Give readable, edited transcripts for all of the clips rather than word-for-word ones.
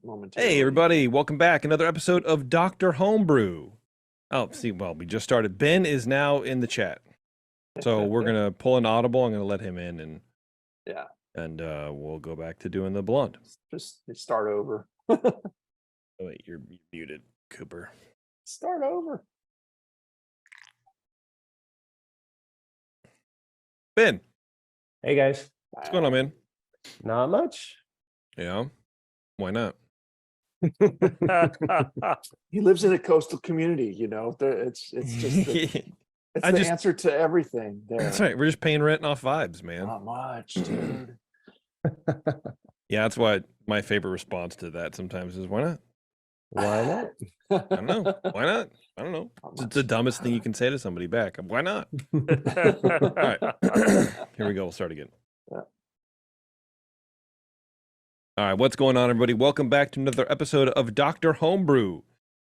momentarily. Hey, everybody. Welcome back. Another episode of Dr. Homebrew. Oh, see, well, we just started. Ben is now in the chat. So we're going to pull an audible. I'm going to let him in and Yeah. and we'll go back to doing the blonde. Just start over. Oh, wait, you're muted, Cooper. Start over. Ben. Hey, guys. What's going on, man? Not much. Yeah. Why not? He lives in a coastal community, you know. It's just it's the answer to everything there. That's right. We're just paying rent off vibes, man. Not much, dude. Yeah, that's why my favorite response to that sometimes is why not? Why not? I don't know. Why not? I don't know. It's the dumbest thing you can say to somebody back. Why not? All right. Here we go. We'll start again. Yeah. All right. What's going on, everybody? Welcome back to another episode of Dr. Homebrew.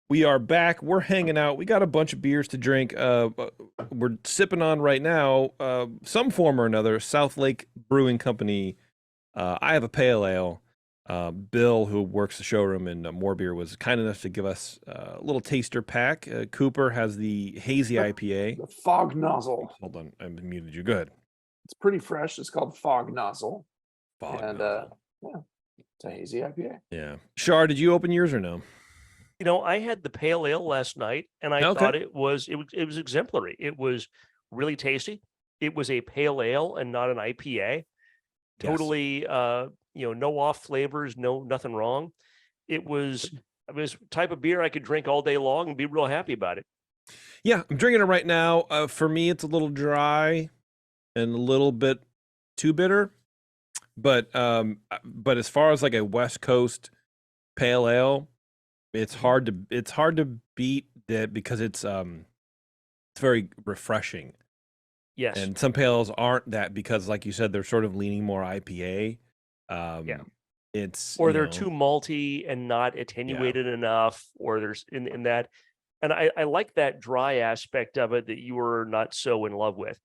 We are back. We're hanging out. We got a bunch of beers to drink. We're sipping on right now, some form or another, South Lake Brewing Company. I have a pale ale. Bill, who works the showroom in More Beer, was kind enough to give us a little taster pack. Cooper has the hazy IPA. The Fog Nozzle. Hold on, I muted you. Good. It's pretty fresh. It's called Fog Nozzle. Nozzle. Yeah, it's a hazy IPA. Yeah. Shar, did you open yours or no? You know, I had the pale ale last night, and I thought it was exemplary. It was really tasty. It was a pale ale and not an IPA. Totally, no off flavors, nothing wrong. It was type of beer I could drink all day long and be real happy about it. Yeah, I'm drinking it right now. For me, it's a little dry and a little bit too bitter. But as far as like a West Coast pale ale, it's hard to beat that because it's very refreshing. Yes. And some pale ales aren't that because, like you said, they're sort of leaning more IPA. Yeah. They're too malty and not attenuated enough, or there's in that. And I like that dry aspect of it that you were not so in love with.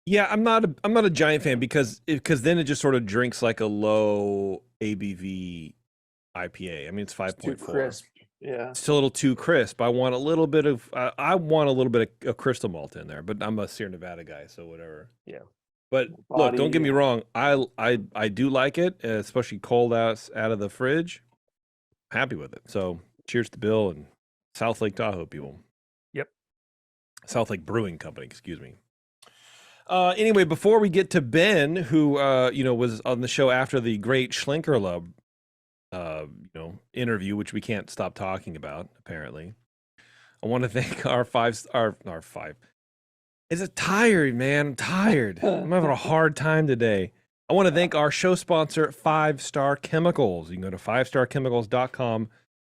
Yeah, I'm not a giant fan because then it just sort of drinks like a low ABV IPA. I mean, it's 5.4. Too crisp. Yeah, it's a little too crisp. I want a little bit of of crystal malt in there, but I'm a Sierra Nevada guy, so whatever. Yeah. But look, don't get me wrong. I do like it, especially cold out of the fridge. Happy with it. So cheers to Bill and South Lake Tahoe people. Yep. South Lake Brewing Company, excuse me. Anyway, before we get to Ben, who was on the show after the great Schlinkerlub interview, which we can't stop talking about, apparently. I want to thank our five. Is it tired, man? I'm tired. I'm having a hard time today. I want to thank our show sponsor, 5 Star Chemicals. You can go to 5starchemicals.com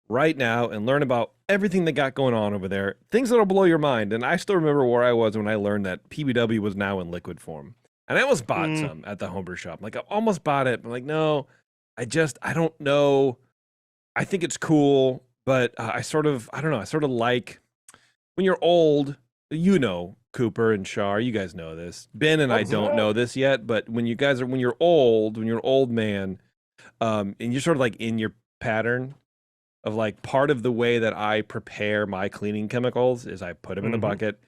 right now and learn about everything they got going on over there. Things that'll blow your mind. And I still remember where I was when I learned that PBW was now in liquid form. And I almost bought some at the homebrew shop. Like, I almost bought it. I'm like, no, I don't know. I think it's cool, but I sort of like when you're old, Cooper and Shar, you guys know this. Ben and I don't know this yet, but when you're old man, and you're sort of like in your pattern of like part of the way that I prepare my cleaning chemicals is I put them in the bucket,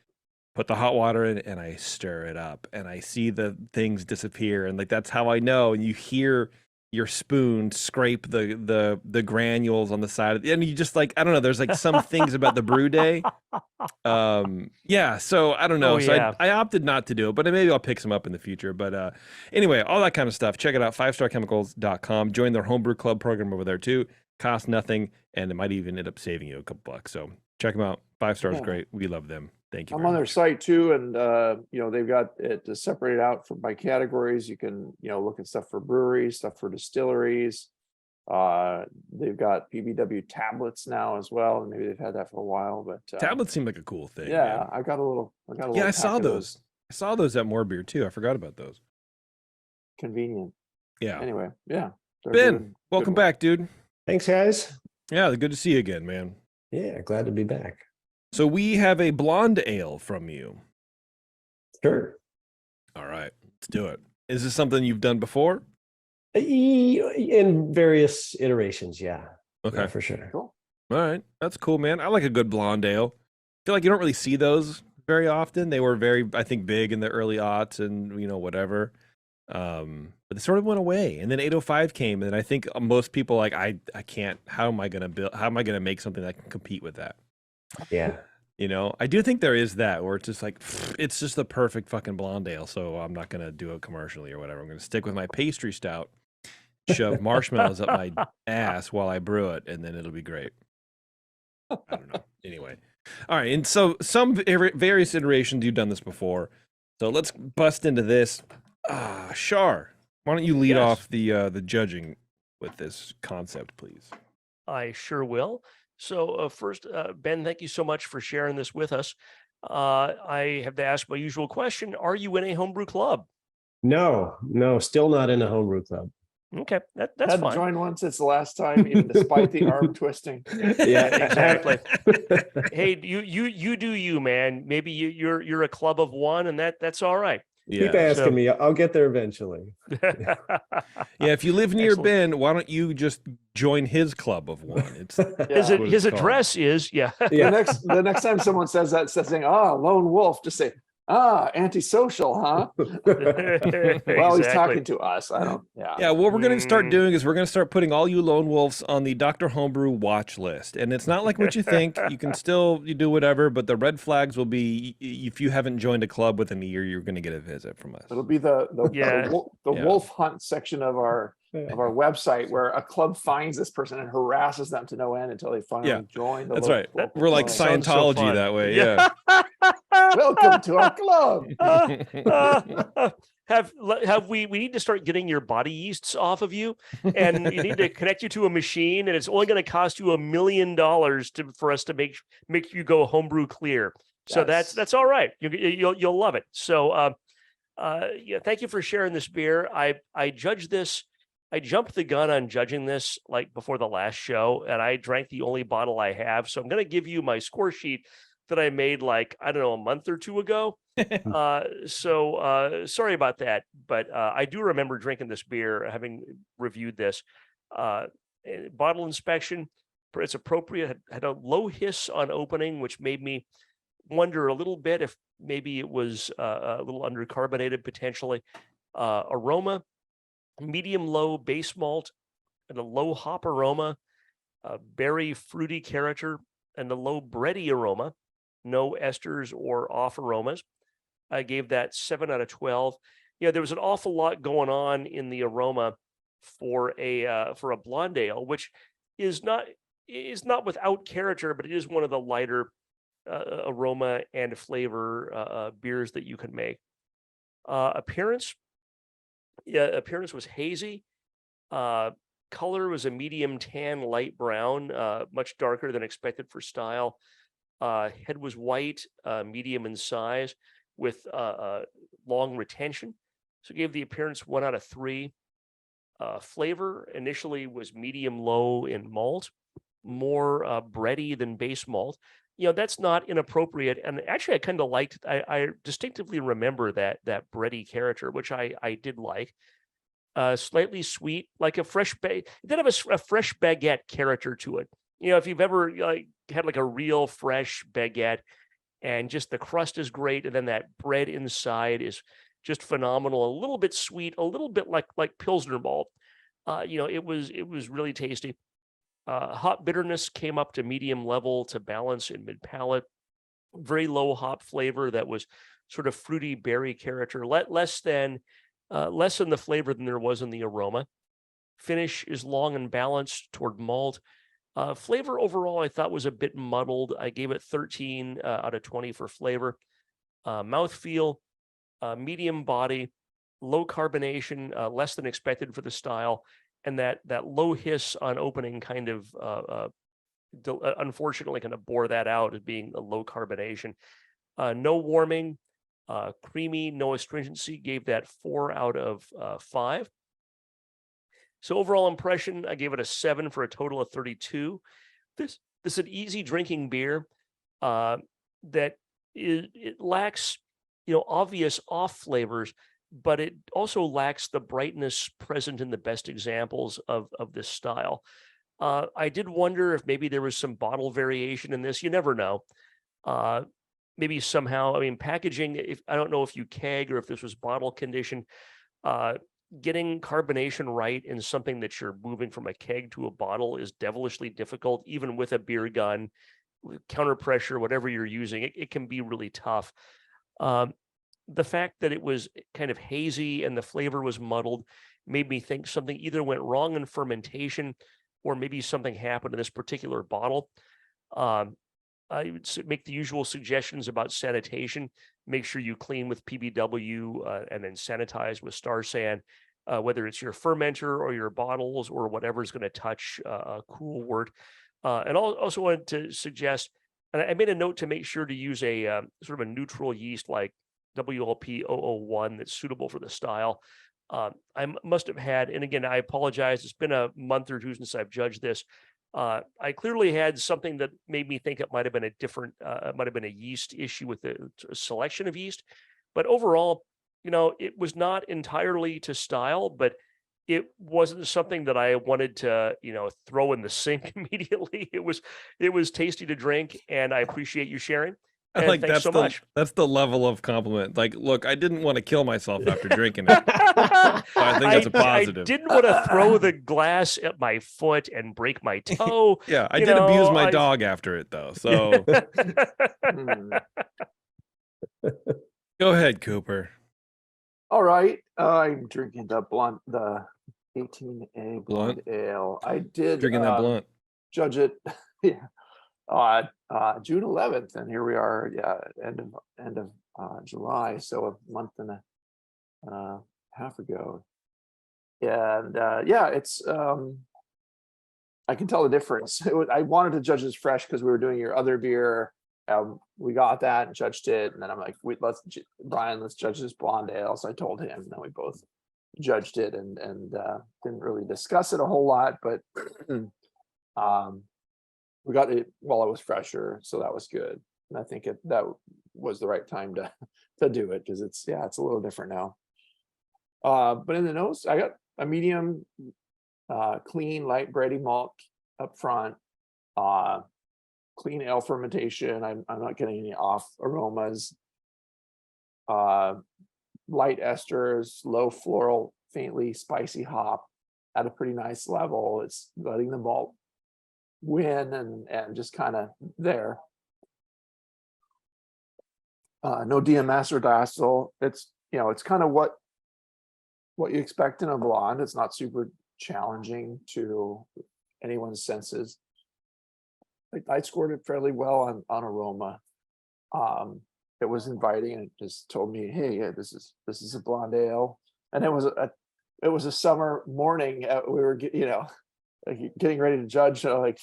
put the hot water in, and I stir it up, and I see the things disappear, and like that's how I know. And you hear your spoon scrape the granules on the side of and you just like, I don't know, there's like some things about the brew day. So I don't know. I opted not to do it, but maybe I'll pick some up in the future. But anyway, all that kind of stuff. Check it out, 5starchemicals.com. Join their homebrew club program over there too. Costs nothing, and it might even end up saving you a couple bucks. So check them out. 5 stars, great. We love them. Thank you. I'm on their site too, and they've got it separated out by categories. You can look at stuff for breweries, stuff for distilleries. They've got PBW tablets now as well, and maybe they've had that for a while. But tablets seem like a cool thing. Yeah, man. I got a little. Yeah, I saw those. I saw those at More Beer too. I forgot about those. Convenient. Yeah. Anyway, yeah. Ben, welcome back, dude. Thanks, guys. Yeah, good to see you again, man. Yeah, glad to be back. So we have a blonde ale from you. Sure. All right, let's do it. Is this something you've done before? In various iterations, yeah. Okay. Yeah, for sure. Cool. All right. That's cool, man. I like a good blonde ale. I feel like you don't really see those very often. They were very, I think, big in the early aughts and, whatever. But they sort of went away. And then 805 came. And I think most people like, I can't, how am I going to make something that can compete with that? Yeah. I do think there is that where it's just like, it's just the perfect fucking blonde ale. So I'm not going to do it commercially or whatever. I'm going to stick with my pastry stout, shove marshmallows up my ass while I brew it, and then it'll be great. I don't know. Anyway. All right. And so some various iterations, you've done this before. So let's bust into this. Shar, why don't you lead off the judging with this concept, please? I sure will. So first, Ben, thank you so much for sharing this with us. I have to ask my usual question. Are you in a homebrew club? No, still not in a homebrew club. Okay, that's Hadn't fine. joined one since the last time, even despite the arm twisting. Yeah, exactly. Hey, you do you, man. Maybe you're a club of one, and that's all right. Keep asking me. I'll get there eventually. Yeah, if you live near Ben, why don't you just join his club of one? It's his address is The next time someone says that, saying, lone wolf, just say, antisocial, huh? Well, he's talking to us. I don't. Yeah, what we're going to start doing is we're going to start putting all you lone wolves on the Dr. Homebrew watch list. And it's not like what you think. You can still do whatever, but the red flags will be if you haven't joined a club within a year, you're going to get a visit from us. It'll be the wolf hunt section of our website, where a club finds this person and harasses them to no end until they finally join. That's right. We're like Scientology that way. Yeah. Welcome to our club. We need to start getting your body yeasts off of you, and you need to connect you to a machine, and it's only going to cost you $1 million for us to make you go homebrew clear. So that's all right. You'll love it. So thank you for sharing this beer. I judged this. I jumped the gun on judging this like before the last show, and I drank the only bottle I have. So I'm going to give you my score sheet that I made a month or two ago. So sorry about that, but I do remember drinking this beer, having reviewed this. Bottle inspection, it's appropriate, had a low hiss on opening, which made me wonder a little bit if maybe it was a little undercarbonated potentially. Aroma, medium low base malt and a low hop aroma, berry fruity character, and a low bready aroma. No esters or off aromas. I gave that 7 out of 12. There was an awful lot going on in the aroma for a blonde ale, which is not without character, but it is one of the lighter aroma and flavor beers that you can make. Appearance was hazy. Color was a medium tan, light brown, much darker than expected for style. Head was white, medium in size, with long retention. So gave the appearance 1 out of 3. Flavor initially was medium low in malt, more bready than base malt. That's not inappropriate. And actually, I kind of liked. I distinctively remember that bready character, which I did like. Slightly sweet, like a fresh it did have a fresh baguette character to it. If you've ever had like a real fresh baguette, and just the crust is great, and then that bread inside is just phenomenal. A little bit sweet, a little bit like Pilsner malt. It was really tasty. Hop bitterness came up to medium level to balance in mid palate. Very low hop flavor that was sort of fruity berry character, less in the flavor than there was in the aroma. Finish is long and balanced toward malt. Flavor overall, I thought was a bit muddled. I gave it 13 out of 20 for flavor. Mouthfeel, medium body, low carbonation, less than expected for the style, and that low hiss on opening kind of unfortunately kind of bore that out as being a low carbonation. No warming, creamy, no astringency, gave that 4 out of 5. So overall impression, I gave it a 7 for a total of 32. This is an easy drinking beer that it lacks, obvious off flavors, but it also lacks the brightness present in the best examples of this style. I did wonder if maybe there was some bottle variation in this. You never know. Maybe somehow, I mean, packaging, if I don't know if you keg or if this was bottle condition, getting carbonation right in something that you're moving from a keg to a bottle is devilishly difficult, even with a beer gun, with counter pressure, whatever you're using, it can be really tough. The fact that it was kind of hazy and the flavor was muddled made me think something either went wrong in fermentation or maybe something happened to this particular bottle. I would make the usual suggestions about sanitation. Make sure you clean with PBW and then sanitize with Star San, whether it's your fermenter or your bottles or whatever's going to touch a cool wort. And I also wanted to suggest, and I made a note to make sure to use a sort of a neutral yeast like WLP 001 that's suitable for the style. I must have had, and again, I apologize. It's been a month or two since I've judged this. I clearly had something that made me think it might have been a different, it might have been a yeast issue with the selection of yeast. But overall, you know, it was not entirely to style, but it wasn't something that I wanted to, you know, throw in the sink immediately. It was tasty to drink, and I appreciate you sharing. I And like thanks so much. that's the level of compliment. Like, look, I didn't want to kill myself after drinking it. I think that's a positive. I didn't want to throw the glass at my foot and break my toe. Yeah, I You did abuse know, my dog after it though. So Hmm. go ahead, Cooper. All right, I'm drinking the 18A Blunt? blonde ale. I did Drinking that blunt. judge it, yeah, on June 11th, and here we are, yeah, end of July, so a month and a half ago. And yeah, it's I can tell the difference. I wanted to judge this fresh because we were doing your other beer. We got that and judged it, and then I'm like, Brian, let's judge this blonde ale. So I told him, and then we both judged it and didn't really discuss it a whole lot, but we got it while it was fresher, so that was good. And I think that was the right time to do it, because it's a little different now. But in the nose, I got a medium clean light bready malt up front, clean ale fermentation. I'm not getting any off aromas, light esters, low floral, faintly spicy hop at a pretty nice level. It's letting the malt win and just kind of there. No DMS or diacetyl. It's, you know, it's kind of what you expect in a blonde. It's not super challenging to anyone's senses. I scored it fairly well on aroma. It was inviting, and it just told me, hey, yeah, this is a blonde ale. And it was a summer morning. We were, you know, getting ready to judge. Like,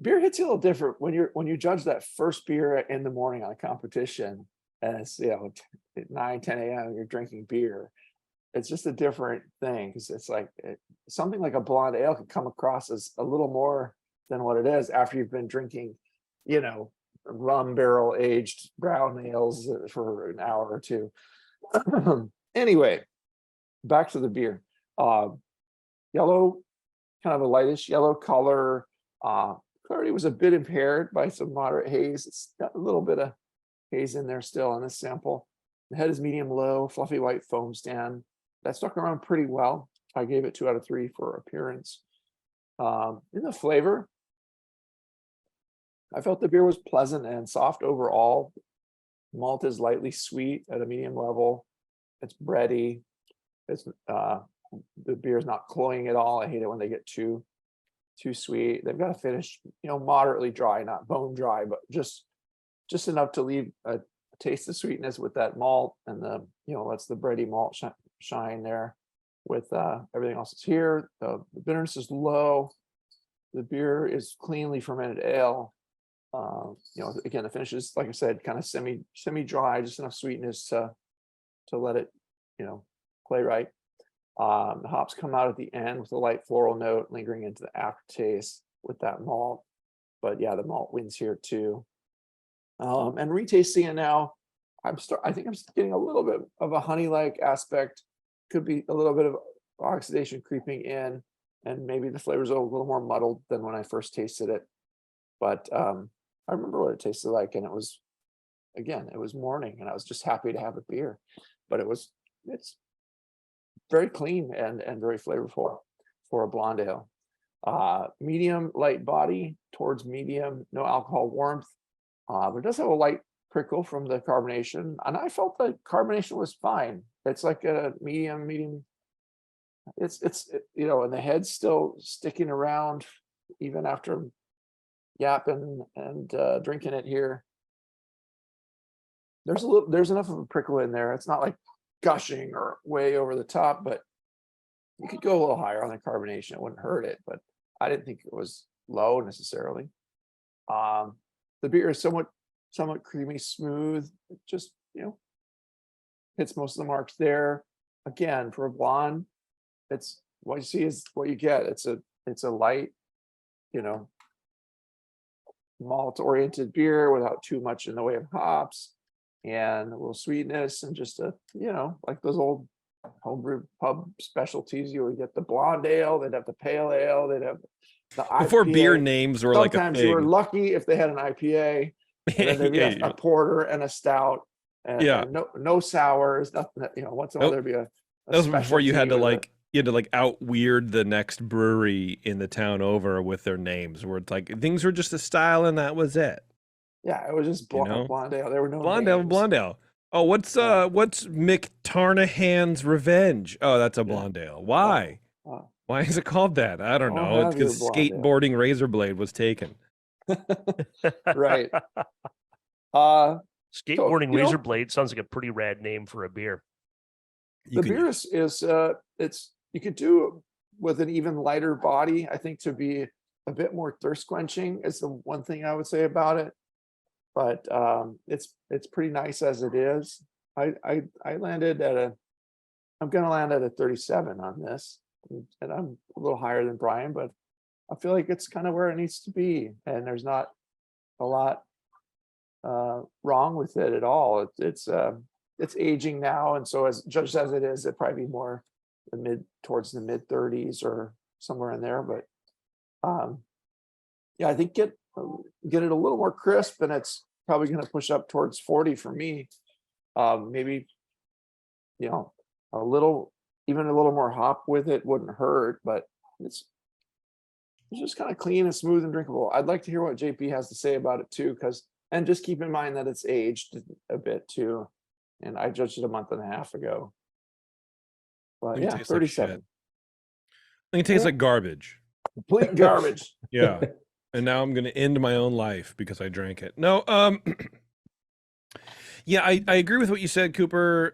beer hits you a little different when you judge that first beer in the morning on a competition, and it's, you know, at 9-10 a.m. you're drinking beer. It's just a different thing, because it's like something like a blonde ale could come across as a little more than what it is after you've been drinking, you know, rum barrel aged brown ales for an hour or two. Anyway, back to the beer. Yellow, kind of a lightish yellow color. Clarity was a bit impaired by some moderate haze. It's got a little bit of haze in there still on this sample. The head is medium low, fluffy white foam stand. That stuck around pretty well. I gave it 2 out of 3 for appearance. In the flavor, I felt the beer was pleasant and soft overall. Malt is lightly sweet at a medium level. It's bready. It's the beer is not cloying at all. I hate it when they get too sweet. They've got a finish, you know, moderately dry, not bone dry, but just enough to leave a taste of sweetness with that malt, and the, you know, that's the bready malt shine there with everything else that's here. The bitterness is low. The beer is cleanly fermented ale. You know, again, the finish is, like I said, kind of semi dry, just enough sweetness to let it, you know, play right. The hops come out at the end with a light floral note lingering into the aftertaste with that malt. But yeah, the malt wins here too. And retasting it now, I think I'm getting a little bit of a honey-like aspect. Could be a little bit of oxidation creeping in, and maybe the flavors are a little more muddled than when I first tasted it. But I remember what it tasted like, and it was, again, it was morning, and I was just happy to have a beer. But it's very clean and very flavorful for a blonde ale. Medium light body towards medium, no alcohol warmth. But it does have a light prickle from the carbonation, and I felt the carbonation was fine. It's like a medium. And the head's still sticking around even after yapping and drinking it here. There's enough of a prickle in there. It's not like gushing or way over the top, but you could go a little higher on the carbonation. It wouldn't hurt it, but I didn't think it was low necessarily. The beer is somewhat creamy, smooth. It just, hits most of the marks there. Again, for a blonde, it's what you see is what you get. It's a light, malt oriented beer without too much in the way of hops and a little sweetness, and just like those old homebrew pub specialties. You would get the blonde ale, they'd have the pale ale, they'd have the IPA. Before beer names were like a Sometimes thing. you were lucky if they had an IPA, and then there'd be a porter and a stout, and no sours, nothing. Once in a while there'd be a that was before you had to specialty out weird the next brewery in the town over with their names, where it's like things were just a style and that was it. Yeah, it was just blonde ale. There were no blonde names. ale. Oh, what's Mick Tarnahan's Revenge? Oh, that's a blonde ale. Why? Why is it called that? I don't know. It's because skateboarding razor blade was taken. Right. Skateboarding razor blade sounds like a pretty rad name for a beer. The beer is you could do with an even lighter body. I think to be a bit more thirst quenching is the one thing I would say about it. But it's pretty nice as it is. I'm gonna land at a 37 on this, and I'm a little higher than Brian, but I feel like it's kind of where it needs to be, and there's not a lot wrong with it at all. It's aging now, and so as judged as it is, it'd probably be more towards the mid 30s or somewhere in there. But I think get it a little more crisp, and it's probably going to push up towards 40 for me. Maybe a little more hop with it wouldn't hurt, but it's just kind of clean and smooth and drinkable. I'd like to hear what JP has to say about it too, and just keep in mind that it's aged a bit too, and I judged it a month and a half ago. But yeah, 37. I think it tastes like garbage. Complete garbage. Yeah. And now I'm going to end my own life because I drank it. No, yeah, I agree with what you said, Cooper.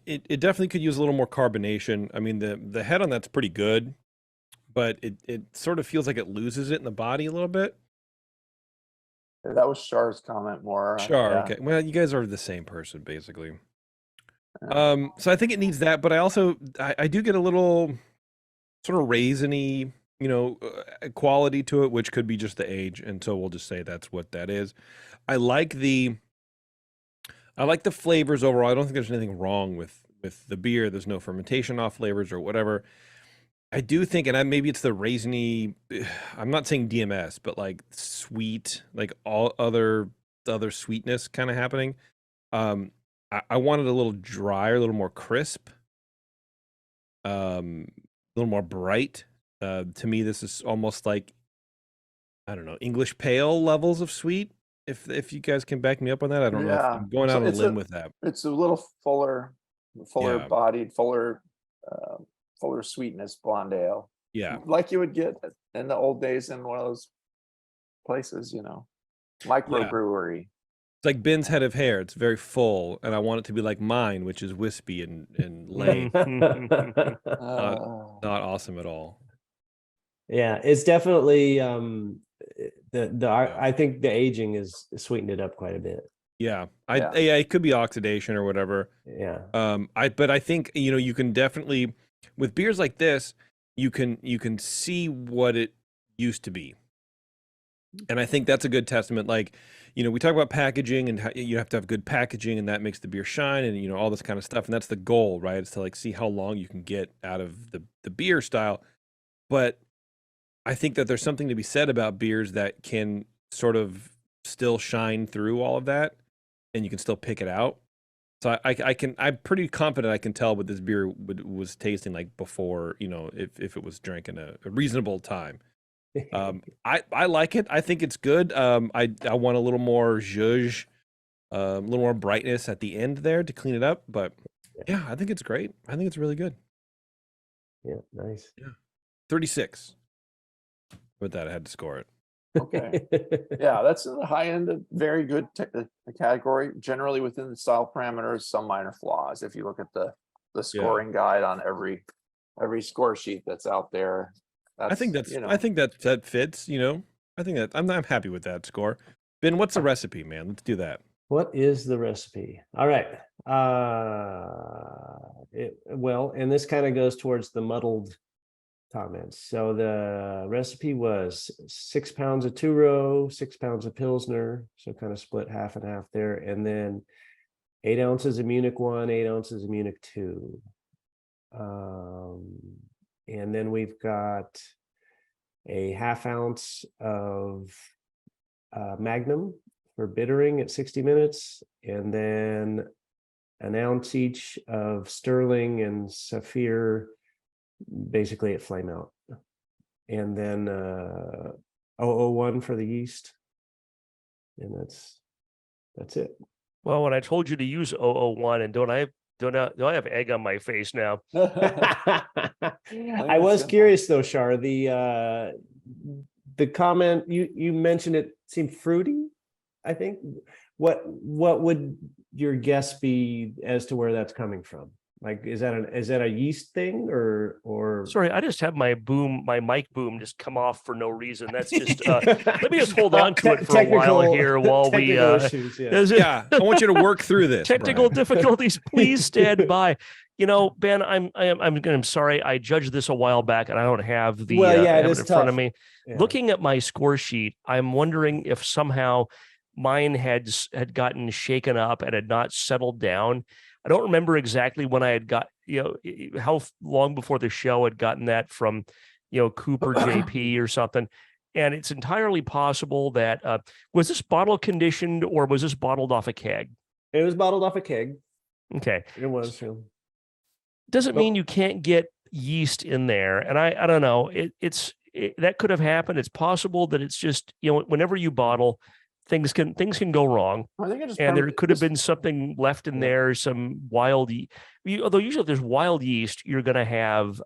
It definitely could use a little more carbonation. I mean, the head on that's pretty good, but it sort of feels like it loses it in the body a little bit. That was Char's comment more. Char, okay. Well, you guys are the same person, basically. So I think it needs that, but I do get a little sort of raisiny, quality to it, which could be just the age, and so we'll just say that's what that is. I like the flavors overall. I don't think there's anything wrong with the beer. There's no fermentation off flavors or whatever. I do think, and maybe it's the raisiny, I'm not saying DMS, but like sweet, like all other sweetness kind of happening. I wanted a little drier, a little more crisp, a little more bright. To me, this is almost like, I don't know, English pale levels of sweet. If you guys can back me up on that, I don't know if I'm going out on a limb with that. It's a little fuller bodied, fuller sweetness blonde ale. Yeah, like you would get in the old days in one of those places, microbrewery. It's like Ben's head of hair. It's very full, and I want it to be like mine, which is wispy and lame. Not awesome at all. Yeah, it's definitely I think the aging is sweetened it up quite a bit. Yeah, it could be oxidation or whatever. Yeah. But I think you can definitely, with beers like this, you can see what it used to be. And I think that's a good testament. Like, we talk about packaging and how you have to have good packaging, and that makes the beer shine, and all this kind of stuff. And that's the goal, right? It's to like see how long you can get out of the beer style. But I think that there's something to be said about beers that can sort of still shine through all of that, and you can still pick it out. So I'm pretty confident I can tell what this beer was tasting like before, if it was drank in a reasonable time. I like it. I think it's good. I want a little more zhuzh, a little more brightness at the end there to clean it up. But yeah, I think it's great. I think it's really good. Yeah, nice. Yeah, 36. With that, I had to score it. Okay. Yeah, that's in the high end of very good category. Generally within the style parameters, some minor flaws. If you look at the scoring guide on every score sheet that's out there, I think that fits. I think that I'm happy with that score. Ben, what's the recipe, man? Let's do that. What is the recipe? All right. Well, and this kind of goes towards the muddled comments. So the recipe was 6 pounds of two-row, 6 pounds of Pilsner, so kind of split half and half there, and then 8 ounces of Munich 1, 8 ounces of Munich 2. And then we've got a ½ ounce of Magnum for bittering at 60 minutes, and then an ounce each of Sterling and Saphir, basically at flame out, and then 001 for the yeast, and that's it. Well, when I told you to use 001, and do I have egg on my face now? I was curious though, Shar, the comment you mentioned, it seemed fruity, I think. What would your guess be as to where that's coming from? Like, is that a yeast thing or? Sorry, I just have my mic boom just come off for no reason. That's just let me just hold on to it for a while here while we issues, yeah. I want you to work through this. Technical Brian. difficulties, please stand by. Ben, I'm sorry. I judged this a while back, and I don't have the have it in front of me. Yeah. Looking at my score sheet, I'm wondering if somehow mine had gotten shaken up and had not settled down. I don't remember exactly when I had got, how long before the show had gotten that from, Cooper JP or something. And it's entirely possible that, was this bottle conditioned or was this bottled off a keg? It was bottled off a keg. Okay. It was. Doesn't mean you can't get yeast in there. And I don't know, that could have happened. It's possible that it's just, whenever you bottle, things can go wrong. I think and there could have been something left in there, some wild. Although usually if there's wild yeast, you're going to have,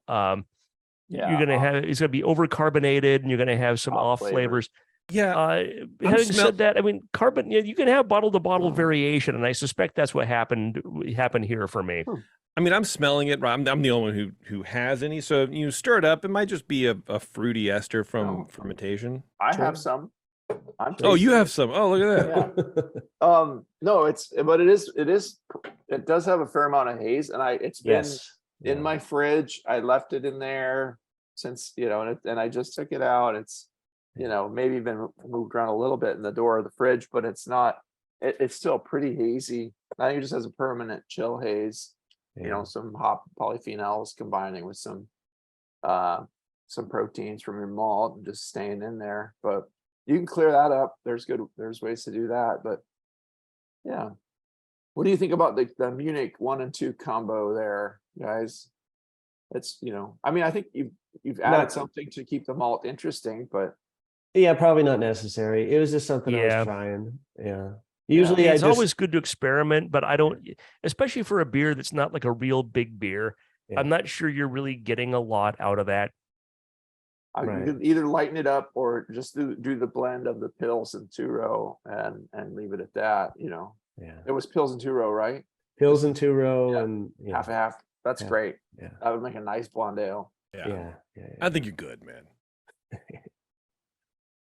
it's going to be overcarbonated, and you're going to have some off flavors. Yeah. Having said that, I mean, you can have bottle to bottle variation, and I suspect that's what happened here for me. I mean, I'm smelling it. I'm the only one who has any. So you stir it up. It might just be a fruity ester from fermentation. I have some. You have some. Oh, look at that. Yeah. No, it does have a fair amount of haze, and it's been in my fridge. I left it in there since, and I just took it out. It's, maybe been moved around a little bit in the door of the fridge, but it's not, it's still pretty hazy. I think it just has a permanent chill haze, some hop polyphenols combining with some proteins from your malt and just staying in there. But you can clear that up. There's ways to do that. But yeah. What do you think about the Munich 1 and 2 combo there, guys? It's, I think you've added something to keep the malt interesting, but yeah, probably not necessary. It was just something I was trying. Yeah. Usually it's always good to experiment, but I don't, especially for a beer that's not like a real big beer. Yeah. I'm not sure you're really getting a lot out of that. You could either lighten it up or just do the blend of the Pils and two-row and leave it at that. Yeah, it was Pils and two-row, right? Pils and two-row and half and half. That's great. Yeah, that would make a nice blonde ale. Yeah. I think you're good, man.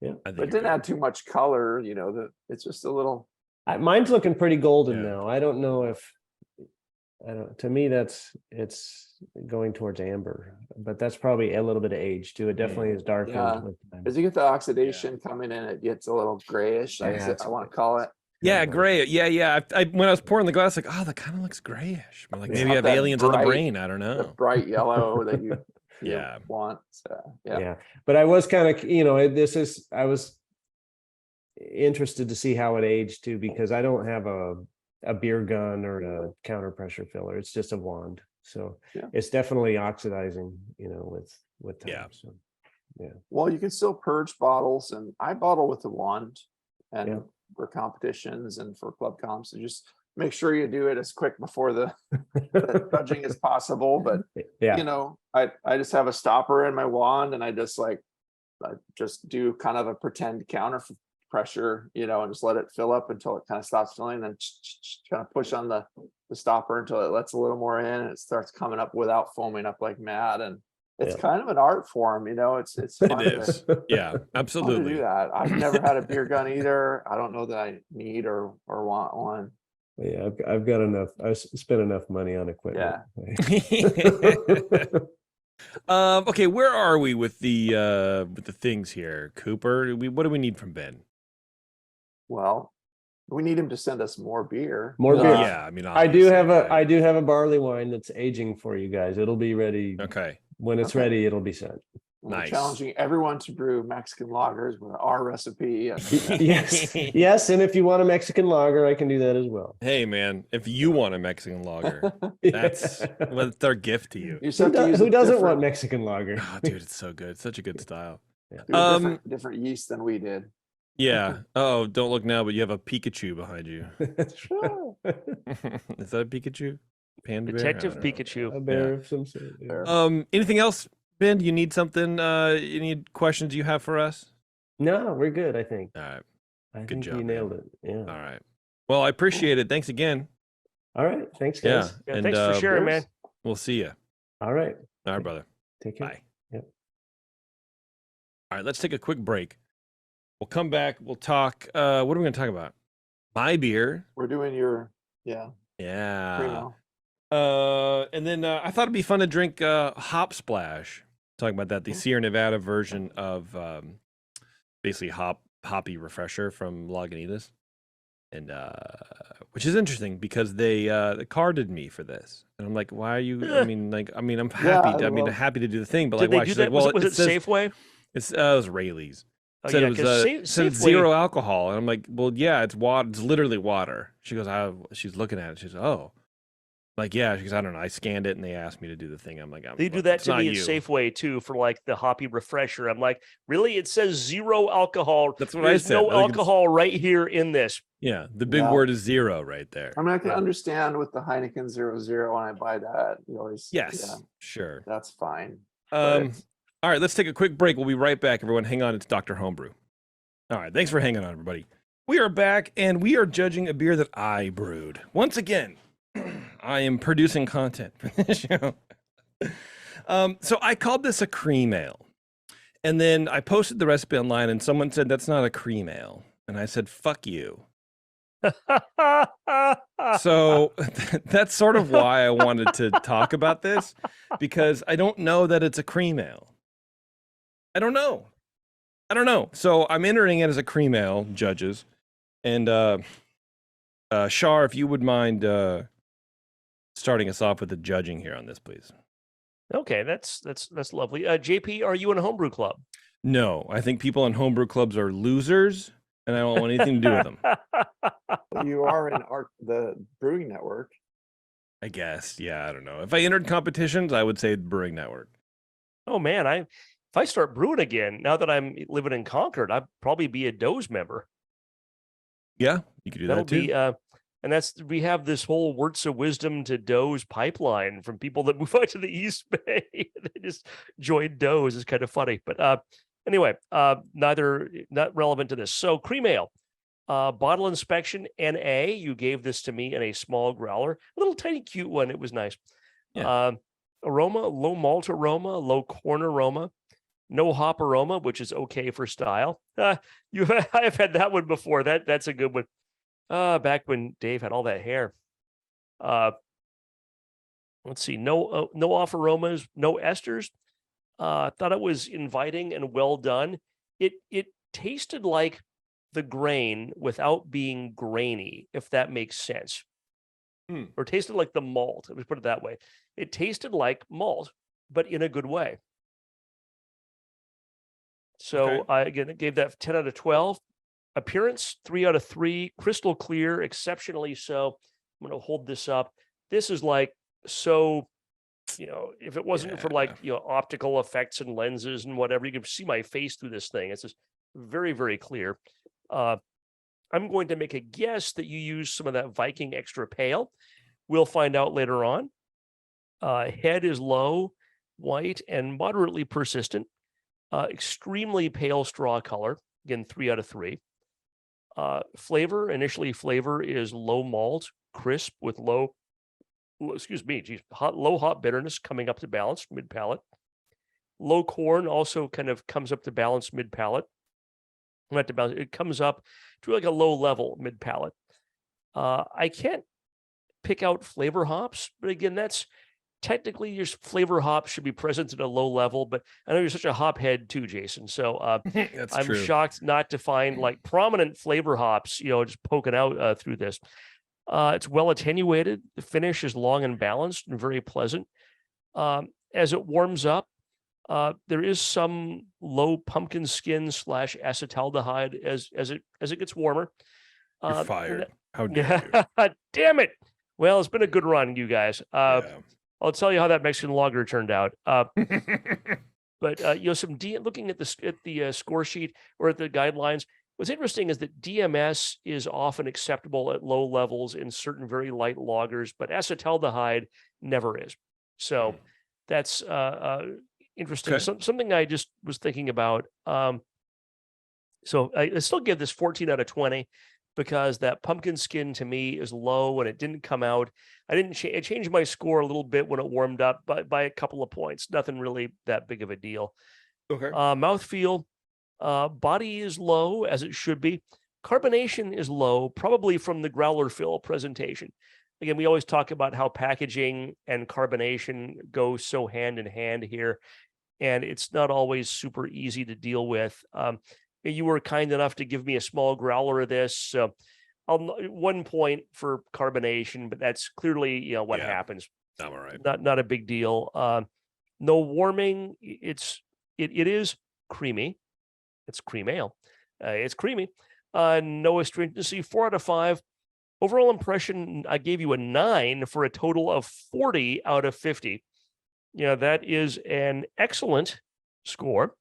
Yeah, but it didn't add too much color. It's just a little. Mine's looking pretty golden now. I don't know if. To me, it's going towards amber, but that's probably a little bit of age too. It definitely is darkened Yeah. with time. As you get the oxidation coming in, it gets a little grayish, Yeah, I want to call it. Yeah, gray. Yeah. When I was pouring the glass, like, oh, that kind of looks grayish. But like It's maybe not I have that aliens on the bright- brain. I don't The know. bright yellow that you Yeah. want. So, yeah. Yeah, but I was kind of, I was interested to see how it aged too, because I don't have a beer gun or a counter pressure filler. It's just a wand. So Yeah. it's definitely oxidizing, with time. Yeah. So Well, you can still purge bottles, and I bottle with the wand, and Yeah. for competitions and for club comps, so just make sure you do it as quick before the judging as possible. But yeah. I just have a stopper in my wand, and I just do kind of a pretend counter pressure, and just let it fill up until it kind of stops filling, and then kind of push on the stopper until it lets a little more in, and it starts coming up without foaming up like mad. And it's Yeah. kind of an art form, it's fun It is. Yeah, fun to do absolutely. that. I've never had a beer gun either. I don't know that I need or want one. Yeah, I've got enough. I spent enough money on equipment. Okay, where are we with the things here, Cooper? What do we need from Ben? Well, we need him to send us more beer. More Well, beer. yeah, I mean, I do have obviously, I do have a barley wine that's aging for you guys. It'll be ready. okay. When it's Okay. ready, it'll be sent. We're Nice. challenging everyone to brew Mexican lagers with our recipe. Yes, yes, and if you want a Mexican lager, I can do that as well. Hey, man, if you want a Mexican lager, that's our gift to you. You just have to use Who a doesn't different- want Mexican lager? Oh, dude, it's so good. It's such a good style. do a different yeast than we did. Yeah. Oh, don't look now, but you have a Pikachu behind you. Sure. Is that a Pikachu? Panda bear? Detective I don't know. Pikachu. A bear of some sort. Yeah. Fair. Anything else, Ben? Do you need something? Any questions you have for us? No, we're good. I think. All right. I Good think job, you man. nailed it. Yeah. All right. Well, I appreciate it. Thanks again. All right. Thanks, Yeah. guys. Yeah, And thanks for sharing, man. we'll see you. All right. All right, brother. Take care. Bye. Yep. All right, let's take a quick break. We'll come back. We'll talk. What are we going to talk about? My beer. We're doing your Yeah. primo. And then I thought it'd be fun to drink Hop Splash. Talking about that, the Sierra Nevada version of basically hoppy refresher from Lagunitas, and which is interesting because they carded me for this, and I'm like, why are you? I mean, I'm happy. Happy to do the thing, but Did like, they why? do She's that? like, well, was it says, Safeway? it was Rayleigh's. Oh, Said yeah, it was 'cause said it's Safeway- zero alcohol, and I'm like, well, yeah, it's water. It's literally water. She goes, she's looking at it. She's oh. Like, yeah, because I don't know. I scanned it and they asked me to do the thing. I'm like, They do that to me at Safeway too for like the hoppy refresher. I'm like, really? It says zero alcohol. That's what There's I said. no Like, it's- alcohol right here in this. Yeah, the big Yeah. word is zero right there. I mean, I can understand with the Heineken 0.0 when I buy that. You always, Yes, yeah, sure. that's fine. But All it's- right, let's take a quick break. We'll be right back, everyone. Hang on, it's Dr. Homebrew. All right, thanks for hanging on, everybody. We are back, and we are judging a beer that I brewed. Once again, I am producing content for this show. So I called this a cream ale. And then I posted the recipe online, and someone said, that's not a cream ale. And I said, fuck you. So that's sort of why I wanted to talk about this, because I don't know that it's a cream ale. I don't know. So I'm entering it as a cream ale, judges. And Shar, if you would mind starting us off with the judging here on this, please. Okay, that's lovely. JP, are you in a homebrew club? No, I think people in homebrew clubs are losers, and I don't want anything to do with them. Well, you are in the Brewing Network. I guess. Yeah, I don't know. If I entered competitions, I would say Brewing Network. Oh man, if I start brewing again, now that I'm living in Concord, I'd probably be a Doze member. Yeah, you could do That'll that too. be and we have this whole words of wisdom to Doze pipeline from people that move out to the East Bay. They just joined Doze. It's kind of funny. But anyway, not relevant to this. So cream ale, bottle inspection NA. You gave this to me in a small growler, a little tiny cute one. It was nice. Yeah. Aroma, low malt aroma, low corn aroma. No hop aroma, which is okay for style. I've had that one before. That's a good one. Back when Dave had all that hair. let's see, no off aromas, no esters. Thought it was inviting and well done. It tasted like the grain without being grainy, if that makes sense. Or tasted like the malt. Let's put it that way. It tasted like malt, but in a good way. So Okay. I again gave that 10 out of 12. Appearance 3 out of 3. Crystal clear, exceptionally so. I'm going to hold this up. This is like so. If it wasn't for like optical effects and lenses and whatever, you can see my face through this thing. It's just very, very clear. I'm going to make a guess that you use some of that Viking extra pale. We'll find out later on. Head is low, white, and moderately persistent. Extremely pale straw color. Again, 3 out of 3. Flavor is low malt, crisp with low hop bitterness coming up to balance mid palate. Low corn also kind of comes up to balance mid palate. Not to balance, it comes up to like a low level mid palate. I can't pick out flavor hops, but again, that's technically your flavor hops should be present at a low level. But I know you're such a hop head too, Jason. So I'm true. shocked not to find like prominent flavor hops, just poking out through this. It's well attenuated. The finish is long and balanced and very pleasant. As it warms up, there is some low pumpkin skin / acetaldehyde as it gets warmer. You're fired. How dare you? Damn it! Well, it's been a good run, you guys. I'll tell you how that Mexican lager turned out. But looking at the score sheet or at the guidelines, what's interesting is that DMS is often acceptable at low levels in certain very light lagers, but acetaldehyde never is. So that's interesting. Okay. Something I just was thinking about. So I still give this 14 out of 20 because that pumpkin skin to me is low and it didn't come out. I changed my score a little bit when it warmed up by a couple of points. Nothing really that big of a deal. Okay. Mouthfeel. Body is low, as it should be. Carbonation is low, probably from the growler fill presentation. Again, we always talk about how packaging and carbonation go so hand in hand here, and it's not always super easy to deal with. You were kind enough to give me a small growler of this, so I'll 1 point for carbonation, but that's clearly what happens. I'm all right. Not a big deal. No warming. It is creamy. It's cream ale. It's creamy. No astringency. 4 out of 5. Overall impression, I gave you a 9 for a total of 40 out of 50. That is an excellent score.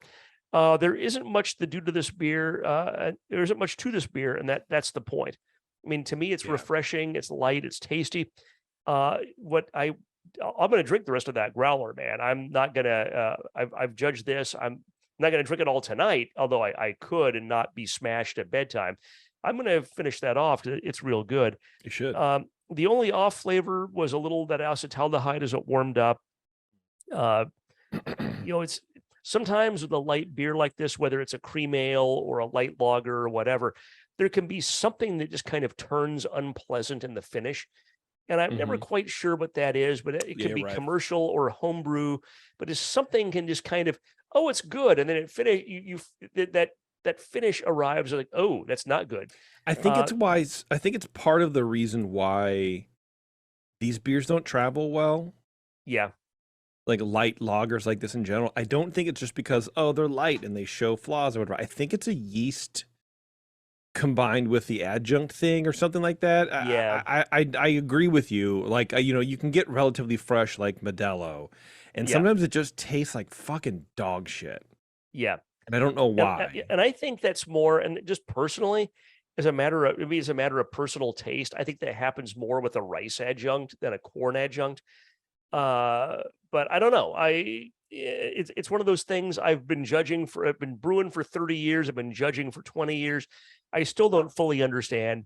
There isn't much to do to this beer. There isn't much to this beer, and that's the point. I mean, to me, it's refreshing. It's light. It's tasty. I'm going to drink the rest of that growler, man. I'm not gonna. I've judged this. I'm not going to drink it all tonight, although I could and not be smashed at bedtime. I'm going to finish that off because it's real good. You should. The only off flavor was a little that acetaldehyde as it warmed up. It's sometimes with a light beer like this, whether it's a cream ale or a light lager or whatever, there can be something that just kind of turns unpleasant in the finish. And I'm never quite sure what that is, but it could be commercial or homebrew, but if something can just kind of, oh, it's good. And then it finish that finish arrives like, oh, that's not good. I think it's wise. I think it's part of the reason why these beers don't travel well. Yeah. Like light lagers like this in general. I don't think it's just because, oh, they're light and they show flaws or whatever. I think it's a yeast combined with the adjunct thing or something like that. Yeah. I agree with you. Like, you can get relatively fresh like Modelo, and sometimes it just tastes like fucking dog shit. Yeah. And I don't know why. And I think that's more, and just personally, as a matter of personal taste, I think that happens more with a rice adjunct than a corn adjunct. But I don't know. It's one of those things I've been brewing for 30 years. I've been judging for 20 years. I still don't fully understand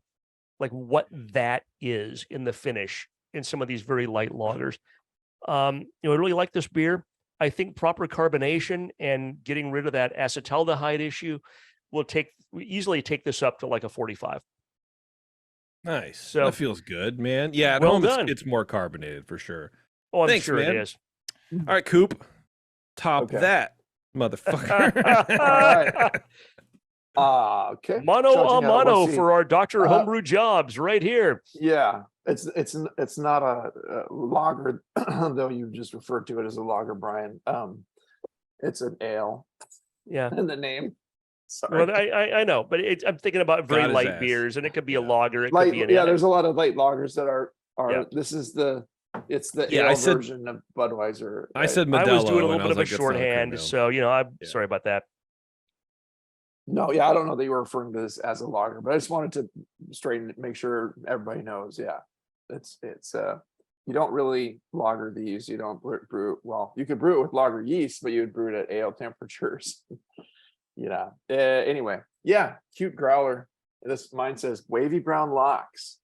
like what that is in the finish in some of these very light lagers. I really like this beer. I think proper carbonation and getting rid of that acetaldehyde issue will easily take this up to like a 45. Nice. So that feels good, man. Yeah, at well home done. It's more carbonated for sure. Oh, I'm Thanks, sure man. it is. All right, Coop. Top Okay. that, motherfucker. All right. Okay. Mano a Judging out, let's mano see. for our Dr. Homebrew jobs right here. Yeah, it's not a lager, though you just referred to it as a lager, Brian. It's an ale Yeah. in the name. Sorry. Well, I know, but I'm thinking about very Got his light ass. beers, and it could be a Yeah. lager, it Light, could be an yeah, ale. there's a lot of light lagers that are Yeah. this is the Yeah, I ale said- version of Budweiser. I said I was Modelo, doing a and little I bit was of a like, that's not shorthand, Craig Ale. so I'm Yeah. sorry about that. No, yeah, I don't know that you were referring to this as a lager, but I just wanted to straighten it, make sure everybody knows. Yeah, it's you don't really lager these. You don't brew. Well, you could brew it with lager yeast, but you would brew it at ale temperatures. Yeah. Anyway, yeah, cute growler. This mine says wavy brown locks,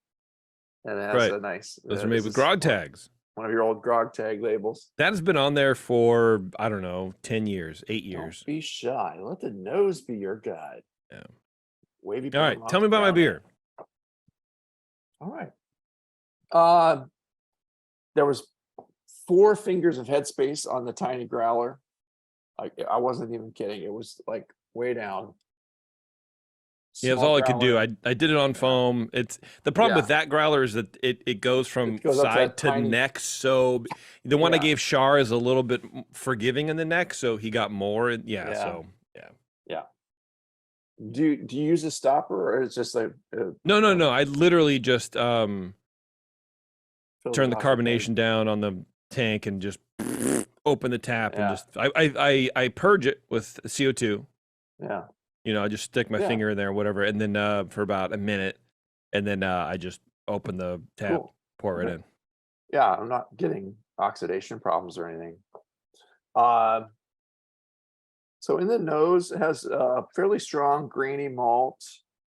and it has Right. a nice. Those are made this with is grog tags. One of your old grog tag labels. That has been on there for, I don't know, 10 years, 8 Don't years. be shy. Let the nose be your guide. Yeah. Wavy. All brown right, tell locks, me about my brown beer. ale. All right. There was 4 fingers of headspace on the tiny growler. I wasn't even kidding. It was like way down. Yeah, that's Small all I could do. growler. I did it on foam. It's the problem with Yeah. that growler is that it goes from It goes up to side that to tiny- neck. So the one I Yeah. gave Shar is a little bit forgiving in the neck, so he got more. Yeah. So Do you use a stopper, or it's just like no. I literally just fills turn the off okay? carbonation down on the tank and just open the tap and Yeah. just I purge it with CO2. Yeah. You know, I just stick my Yeah. finger in there, whatever, and then for about a minute, and then I just open the tap, Cool. pour it Okay. in. Yeah, I'm not getting oxidation problems or anything. So in the nose, it has a fairly strong grainy malt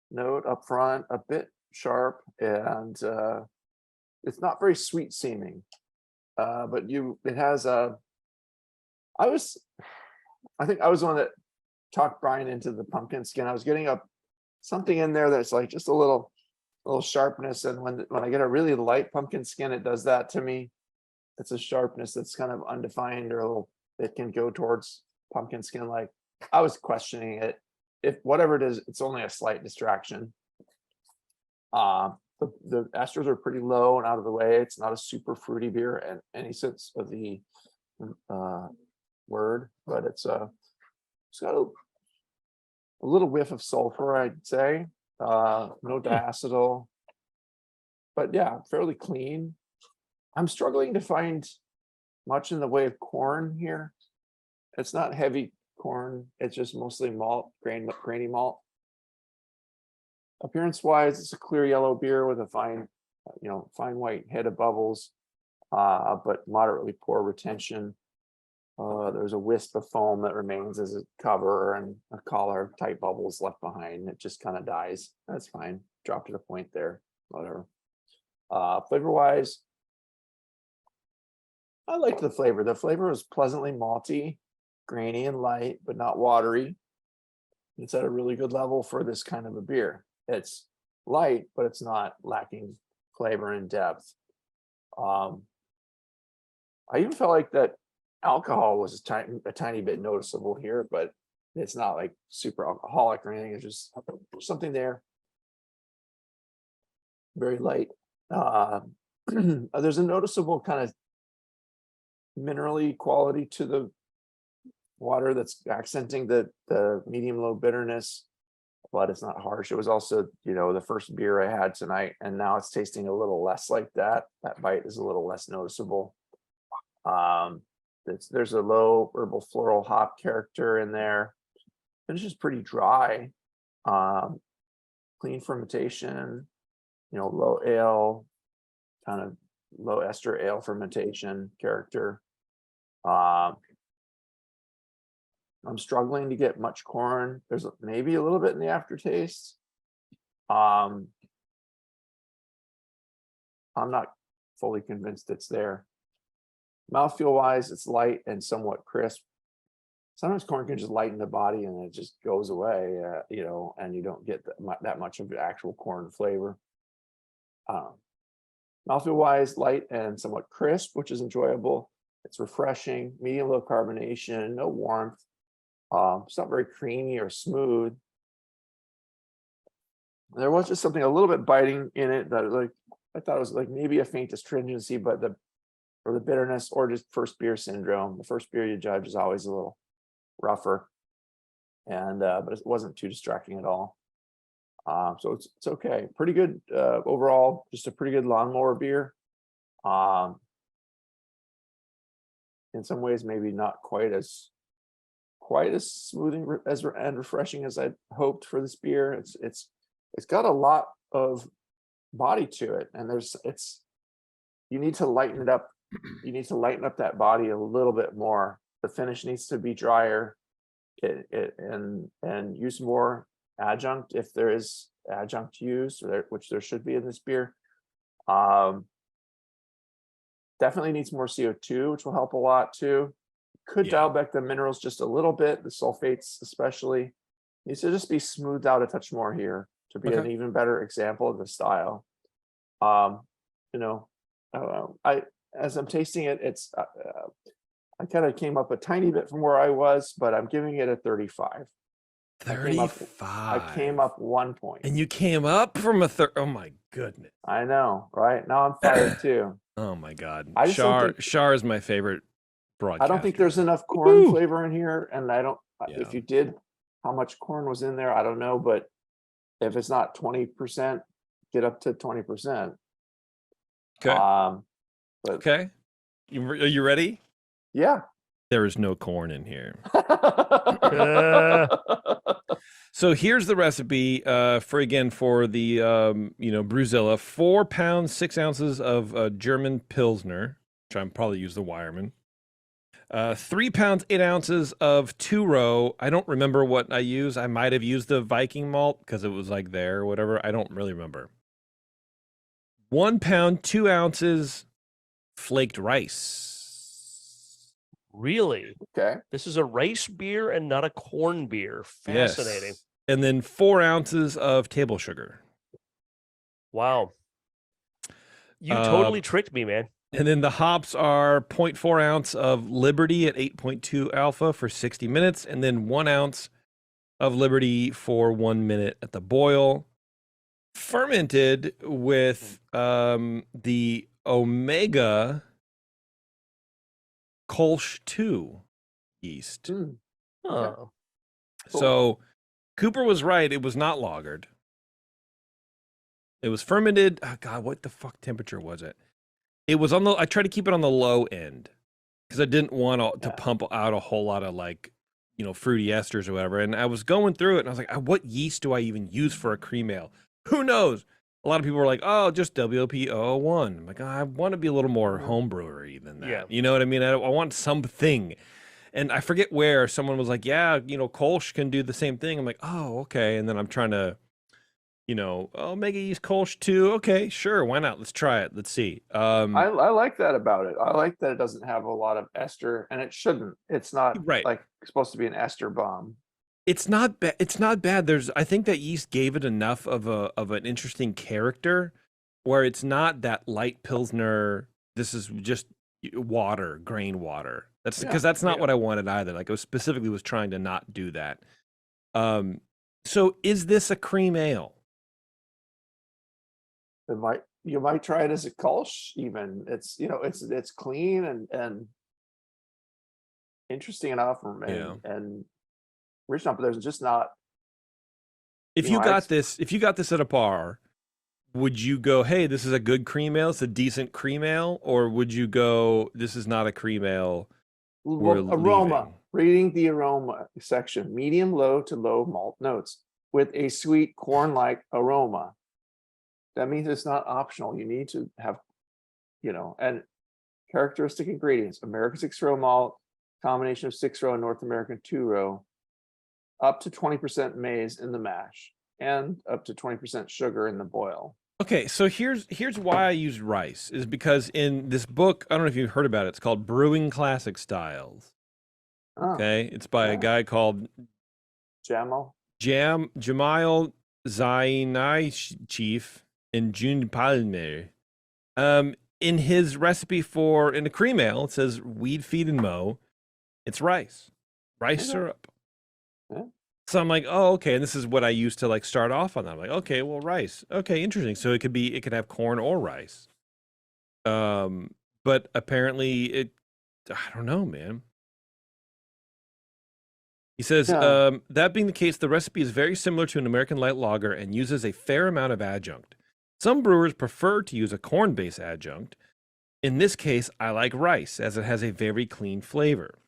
note up front, a bit sharp, and it's not very sweet seeming. But it has a. I think I was the one that talked Brian into the pumpkin skin. I was getting something in there that's like just a little sharpness, and when I get a really light pumpkin skin, it does that to me. It's a sharpness that's kind of undefined, or it can go towards pumpkin skin. Like I was questioning it. If whatever it is, it's only a slight distraction. The esters are pretty low and out of the way. It's not a super fruity beer in any sense of the word, but it's got a little whiff of sulfur, I'd say. No diacetyl, but yeah, fairly clean. I'm struggling to find much in the way of corn here. It's not heavy corn. It's just mostly malt, grainy malt. Appearance wise, it's a clear yellow beer with a fine white head of bubbles, but moderately poor retention. There's a wisp of foam that remains as a cover and a collar type bubbles left behind. It just kind of dies. That's fine. Drop to the point there, whatever. Flavor wise, I liked the flavor. The flavor was pleasantly malty, grainy and light, but not watery. It's at a really good level for this kind of a beer. It's light, but it's not lacking flavor and depth. I even felt like that alcohol was a tiny bit noticeable here, but it's not like super alcoholic or anything. It's just something there. Very light. There's a noticeable kind of minerally quality to the water that's accenting the medium low bitterness, but it's not harsh. It was also, the first beer I had tonight, and now it's tasting a little less like that. That bite is a little less noticeable. There's a low herbal floral hop character in there. It's just pretty dry. Clean fermentation, low ale, kind of low ester ale fermentation character. I'm struggling to get much corn. There's maybe a little bit in the aftertaste. I'm not fully convinced it's there. Mouthfeel wise, it's light and somewhat crisp. Sometimes corn can just lighten the body and it just goes away, and you don't get that much of the actual corn flavor. Mouthfeel wise, light and somewhat crisp, which is enjoyable. It's refreshing, medium low carbonation, no warmth. It's not very creamy or smooth. There was just something a little bit biting in it that like I thought it was like maybe a faint astringency, but the bitterness or just first beer syndrome. The first beer you judge is always a little rougher, and but it wasn't too distracting at all. So it's okay. Pretty good overall. Just a pretty good lawnmower beer. In some ways, maybe not quite as smoothing and refreshing as I'd hoped for this beer. It's got a lot of body to it, and you need to lighten it up. You need to lighten up that body a little bit more. The finish needs to be drier, and use more adjunct if there is adjunct used, which there should be in this beer. Definitely needs more CO2, which will help a lot too. Could dial back the minerals just a little bit, the sulfates especially. Needs to just be smoothed out a touch more here to be an even better example of the style. As I'm tasting it, it's I kind of came up a tiny bit from where I was, but I'm giving it a 35. 35. I came up 1 point. And you came up from a third. Oh my goodness. I know, right? Now I'm fired too. Oh my God. I just don't think- Shar is my favorite broadcaster. I don't think there's enough corn flavor in here, and I don't. If you did, how much corn was in there? I don't know, but if it's not 20%, get up to 20%. Okay. But okay. Are you ready? Yeah. There is no corn in here. So here's the recipe for the Brewzilla: 4 pounds 6 ounces of German Pilsner, which I'm probably use the Wireman. 3 pounds 8 ounces of 2-row. I don't remember what I used. I might have used the Viking malt because it was like there or whatever. I don't really remember. 1 pound 2 ounces flaked rice. Really? Okay. This is a rice beer and not a corn beer. Fascinating. Yes. And then 4 ounces of table sugar. Wow. You totally tricked me, man. And then the hops are 0.4 ounce of Liberty at 8.2 alpha for 60 minutes. And then 1 ounce of Liberty for 1 minute at the boil. Fermented with the Omega Kolsch 2 yeast. Oh. So Cooper was right. It was not lagered. It was fermented. Oh God, what the fuck temperature was it? It was on the, I tried to keep it on the low end because I didn't want to pump out a whole lot of fruity esters or whatever. And I was going through it and I was like, what yeast do I even use for a cream ale? Who knows? A lot of people were like, oh, just WLP001. I'm like, I want to be a little more homebrewery than that. Yeah. You know what I mean? I want something. And I forget where someone was like, yeah, Kolsch can do the same thing. I'm like, oh, okay. And then I'm trying to, Omega yeast Kolsch 2. Okay, sure. Why not? Let's try it. Let's see. I like that about it. I like that it doesn't have a lot of ester, and it shouldn't. It's not like supposed to be an ester bomb. It's not bad. It's not bad. I think that yeast gave it enough of an interesting character where it's not that light Pilsner. This is just water, grain water. That's because that's not what I wanted either. Like I specifically was trying to not do that. So is this a cream ale? You might try it as a Kolsch even. It's it's clean and interesting enough and rich enough, but there's just not. If you got this at a bar, would you go, hey, this is a good cream ale, it's a decent cream ale, or would you go, this is not a cream ale? Aroma. Reading the aroma section, medium low to low malt notes with a sweet corn-like aroma. That means it's not optional. You need to have, and characteristic ingredients: American 6-row malt, combination of 6-row and North American 2-row, up to 20% maize in the mash, and up to 20% sugar in the boil. Okay, so here's why I used rice, is because in this book, I don't know if you've heard about it, it's called Brewing Classic Styles. Okay, it's by a guy called Jamal Zainai Chief and June Palmer. In his recipe in a cream ale, it says weed, feed, and mow. It's rice syrup. Yeah. So I'm like, oh, okay. And this is what I used to like start off on. I'm like, okay, well, rice. Okay, interesting. So it could have corn or rice. But apparently I don't know, man. He says, Yeah. that being the case, the recipe is very similar to an American light lager and uses a fair amount of adjunct. Some brewers prefer to use a corn-based adjunct. In this case, I like rice as it has a very clean flavor.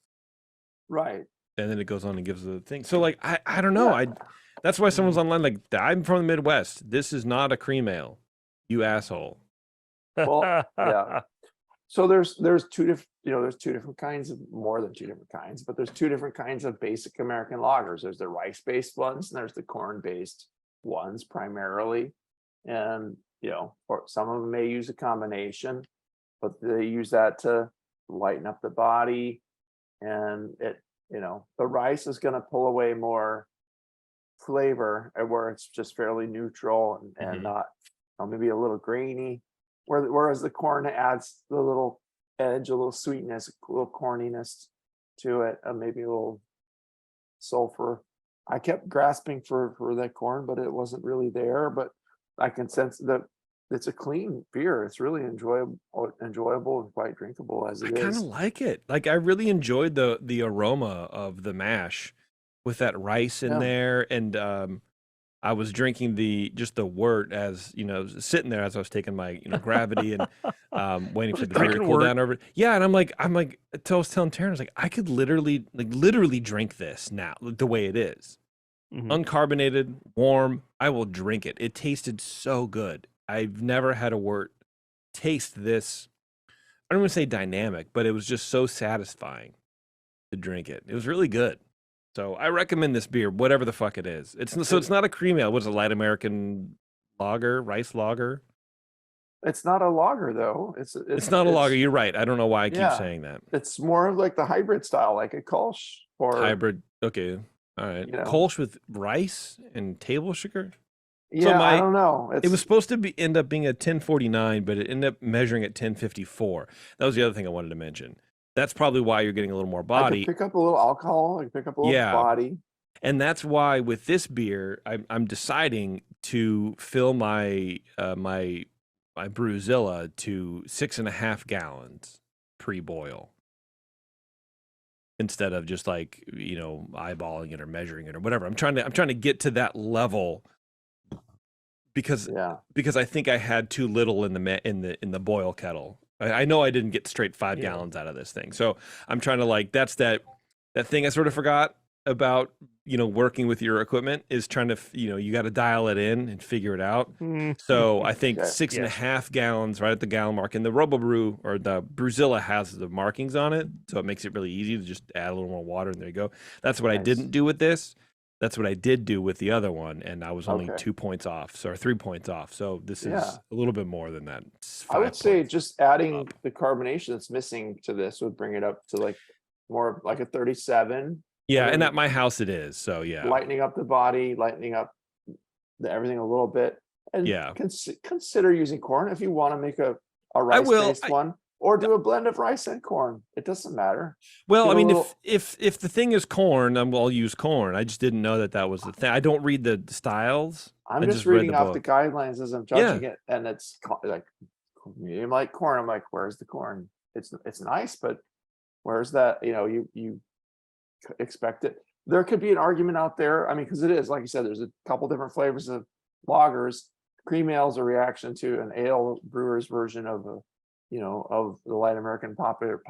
Right. And then it goes on and gives the thing. So like, I don't know. Yeah. That's why someone's online like, I'm from the Midwest. This is not a cream ale, you asshole. Well, yeah. So there's two different, there's two different kinds of, more than two different kinds, but there's two different kinds of basic American lagers. There's the rice-based ones and there's the corn-based ones primarily. And, or some of them may use a combination, but they use that to lighten up the body. And the rice is going to pull away more flavor, and where it's just fairly neutral and not, maybe a little grainy. Whereas the corn adds the little edge, a little sweetness, a little corniness to it, maybe a little sulfur. I kept grasping for that corn, but it wasn't really there. But I can sense that it's a clean beer. It's really enjoyable and quite drinkable as it is. I kind of like it. Like I really enjoyed the aroma of the mash with that rice in there, and I was drinking the wort as sitting there as I was taking my gravity and waiting for the beer to cool down over. Yeah, and I'm like I was telling Taryn, I was like, I could literally drink this now the way it is. Uncarbonated, warm. I will drink it. It tasted so good. I've never had a wort taste this. I don't want to say dynamic, but it was just so satisfying to drink it. It was really good. So I recommend this beer, whatever the fuck it is. It's not a cream ale. What's a light American lager, rice lager? It's not a lager though. It's not a lager. You're right. I don't know why I keep saying that. It's more of like the hybrid style, like a Kolsch or hybrid. Okay, all right. Kolsch with rice and table sugar. Yeah, so I don't know. It was supposed to end up being a 1049, but it ended up measuring at 1054. That was the other thing I wanted to mention. That's probably why you're getting a little more body. I can pick up a little alcohol. I can pick up a little body. And that's why with this beer, I'm deciding to fill my my Brewzilla to 6.5 gallons pre-boil, instead of just like eyeballing it or measuring it or whatever. I'm trying to get to that level because I think I had too little in the boil kettle. I know I didn't get straight 5 gallons out of this thing. So I'm trying to that's that thing I sort of forgot about, working with your equipment is trying to, you got to dial it in and figure it out. So I think 6.5 gallons right at the gallon mark, and the RoboBrew or the Brewzilla has the markings on it. So it makes it really easy to just add a little more water and there you go. That's what I didn't do with this. That's what I did do with the other one, and I was only 2 points off, or 3 points off. So this is a little bit more than that. I would say just adding the carbonation that's missing to this would bring it up to like more like a 37. Yeah, and at my house it is. So yeah, lightening up the body, lightening up everything a little bit, and consider using corn if you want to make a rice-based one. Or do a blend of rice and corn. It doesn't matter. Well, I mean, if the thing is corn, I'll use corn. I just didn't know that was the thing. I don't read the styles. I'm just reading off the guidelines as I'm judging it, and it's like medium light corn. I'm like, where's the corn? It's nice, but where's that? You expect it. There could be an argument out there. I mean, because it is like you said, there's a couple different flavors of lagers. Cream ale is a reaction to an ale brewer's version of of the light American popular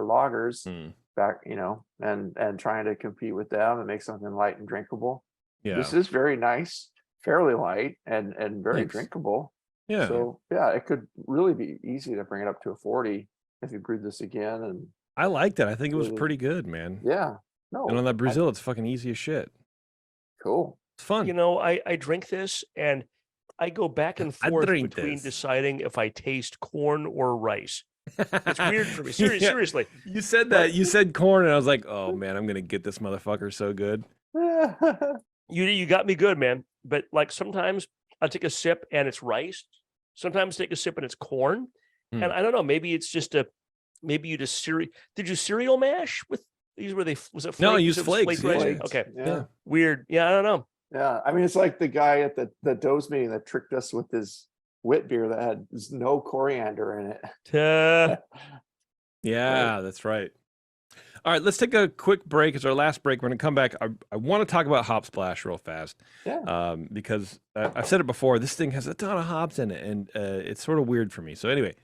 lagers back, and trying to compete with them and make something light and drinkable. Yeah. This is very nice, fairly light and very drinkable. Yeah. So it could really be easy to bring it up to a 40 if you brewed this again. And I liked it. I think it was pretty good, man. Yeah. No. And on that Brewzilla, it's fucking easy as shit. Cool. It's fun. I drink this and I go back and forth between deciding if I taste corn or rice. It's weird for me. Seriously. You said that. You said corn, and I was like, oh, man, I'm going to get this motherfucker so good. You got me good, man. But like sometimes I'll take a sip and it's rice. Sometimes take a sip and it's corn. Hmm. And I don't know, maybe it's just maybe you just did you cereal mash with these? Were they, was it flakes? No, I use It was flakes. flaked rice? Yeah. Okay. Yeah. Weird. Yeah, I don't know. Yeah. I mean, it's like the guy at the Doe's meeting that tricked us with his wit beer that had no coriander in it. Yeah, that's right. All right, let's take a quick break. It's our last break. We're going to come back. I want to talk about Hop Splash real fast. Yeah. Because I've said it before. This thing has a ton of hops in it, and it's sort of weird for me. So anyway,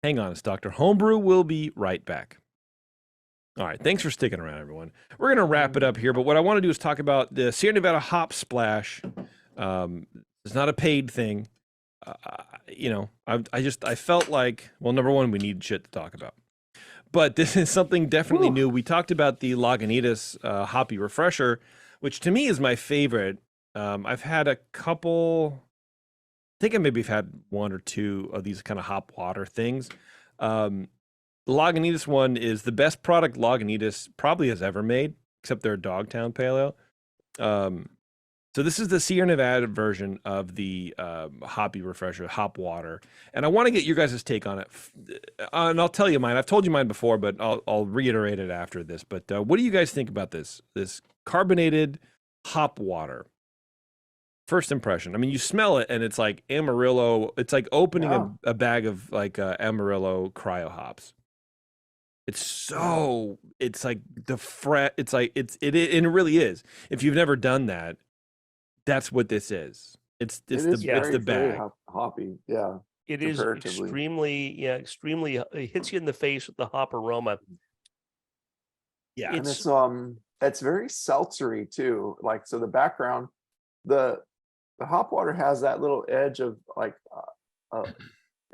hang on. It's Dr. Homebrew. We'll be right back. All right, thanks for sticking around, everyone. We're going to wrap it up here, but what I want to do is talk about the Sierra Nevada Hop Splash. It's not a paid thing. You know, I felt like, well, number one, we need shit to talk about. But this is something definitely new. We talked about the Lagunitas Hoppy Refresher, which to me is my favorite. I've had a couple, I think I maybe have had one or two of these kind of hop water things. The Lagunitas one is the best product Lagunitas probably has ever made, except their Dogtown Pale Ale. So this is the Sierra Nevada version of the Hoppy Refresher, Hop Water. And I want to get your guys' take on it. And I'll tell you mine. I've told you mine before, but I'll reiterate it after this. But what do you guys think about this carbonated hop water? First impression. I mean, you smell it, and it's like Amarillo. It's like opening a bag of like Amarillo cryo hops. It's so, it's like it's like, and it really is. If you've never done that, that's what this is. It's the bag. Hoppy, yeah. It is extremely, extremely. It hits you in the face with the hop aroma. Yeah, and it's very seltzery too. Like, so the background, the hop water has that little edge of like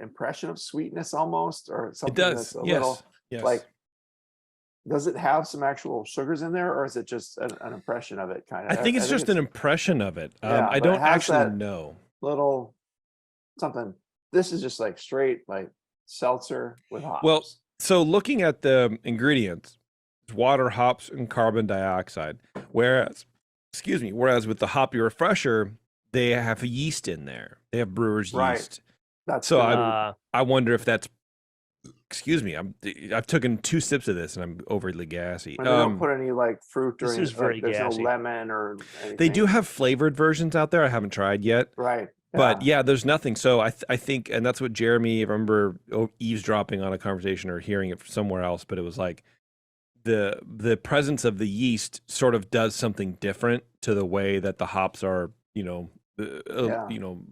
impression of sweetness almost, or something. It does. That's a Yes. little like. Does it have some actual sugars in there, or is it just an impression of it? Kind of. I think it's just an impression of it. Yeah, I don't actually know. Little something. This is just like straight like seltzer with hops. Well, so looking at the ingredients, it's water, hops, and carbon dioxide. Whereas with the Hoppy Refresher, they have yeast in there. They have brewer's yeast. That's so I wonder if that's. Excuse me, I've taken 2 sips of this and I'm overly gassy. They don't put any like fruit or this is very there's gassy. no lemon or anything. They do have flavored versions out there. I haven't tried yet. Right. Yeah. But yeah, there's nothing. So I think, and that's what Jeremy, I remember eavesdropping on a conversation or hearing it somewhere else, but it was like the presence of the yeast sort of does something different to the way that the hops are,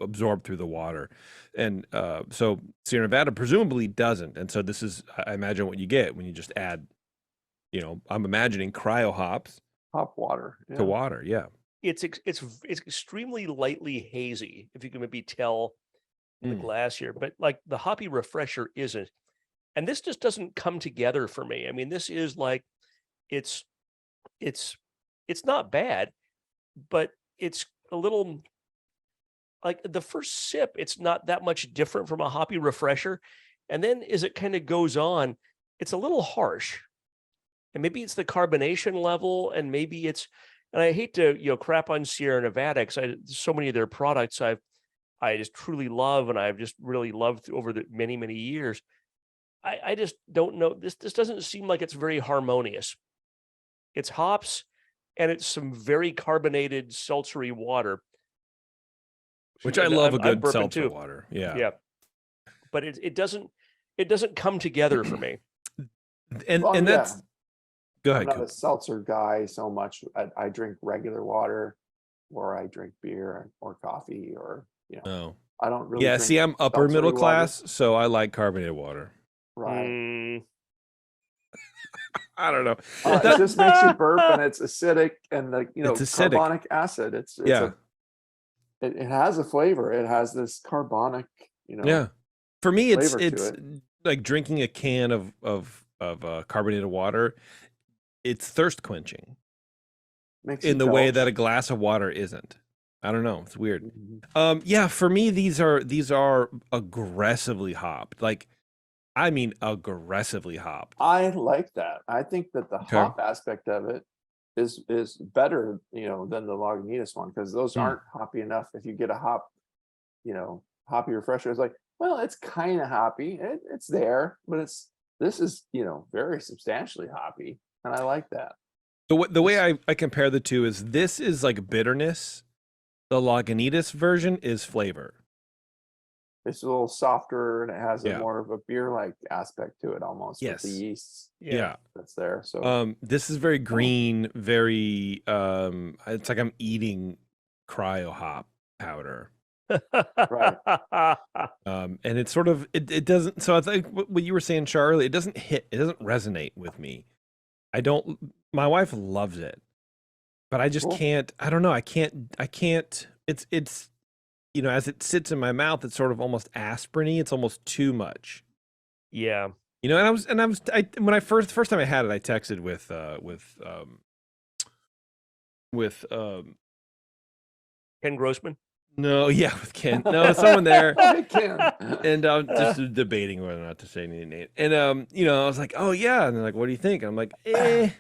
absorbed through the water. And so Sierra Nevada presumably doesn't. And so this is, I imagine, what you get when you just add, I'm imagining cryo hops. Hop water. To water, yeah. It's extremely lightly hazy, if you can maybe tell in the glass here. But like the Hoppy Refresher isn't. And this just doesn't come together for me. I mean, this is like, it's not bad, but it's a little, like the first sip, it's not that much different from a Hoppy Refresher. And then as it kind of goes on, it's a little harsh. And maybe it's the carbonation level, and maybe it's, and I hate to, crap on Sierra Nevada, because so many of their products I just truly love, and I've just really loved over the many, many years. I just don't know. This doesn't seem like it's very harmonious. It's hops, and it's some very carbonated, seltzery water. Which I love a good seltzer water. Yeah. Yeah. But it doesn't come together for me. And that's go ahead. I'm not a seltzer guy so much. I drink regular water, or I drink beer or coffee, or I don't really. Yeah, see, I'm upper middle class, water. So I like carbonated water. Right. I don't know. It just makes you burp, and it's acidic, and it's carbonic acid. It has a flavor. It has this carbonic, Yeah. For me, it's it. like drinking a can of carbonated water. It's thirst quenching. In the way that a glass of water isn't. I don't know. It's weird. Mm-hmm. Yeah, for me, these are aggressively hopped. Like, I mean, aggressively hopped. I like that. I think that the hop aspect of it is better, than the Lagunitas one, because those aren't hoppy enough. If you get a Hoppy Refresher, it's like Well, it's kind of hoppy. It's there, but this is, very substantially hoppy, and I like that. The way I compare the two is this is like bitterness. The Lagunitas version is flavor. It's a little softer and it has a Yeah. more of a beer-like aspect to it almost with the Yes. yeasts Yeah. that's there. So This is very green, very it's like I'm eating cryo hop powder. Right. And it's sort of it doesn't, so I think what you were saying, Charlie, it doesn't resonate with me. My wife loves it, but I just Cool. can't, I don't know, I can't it's as it sits in my mouth, it's sort of almost aspirin-y, it's almost too much. Yeah. And when I first time I had it, I texted with Ken Grossman. no, yeah, with Ken. No, someone there. Hey, Ken. And just debating whether or not to say anything. And I was like, oh yeah. And they're like, what do you think? And I'm like, eh. And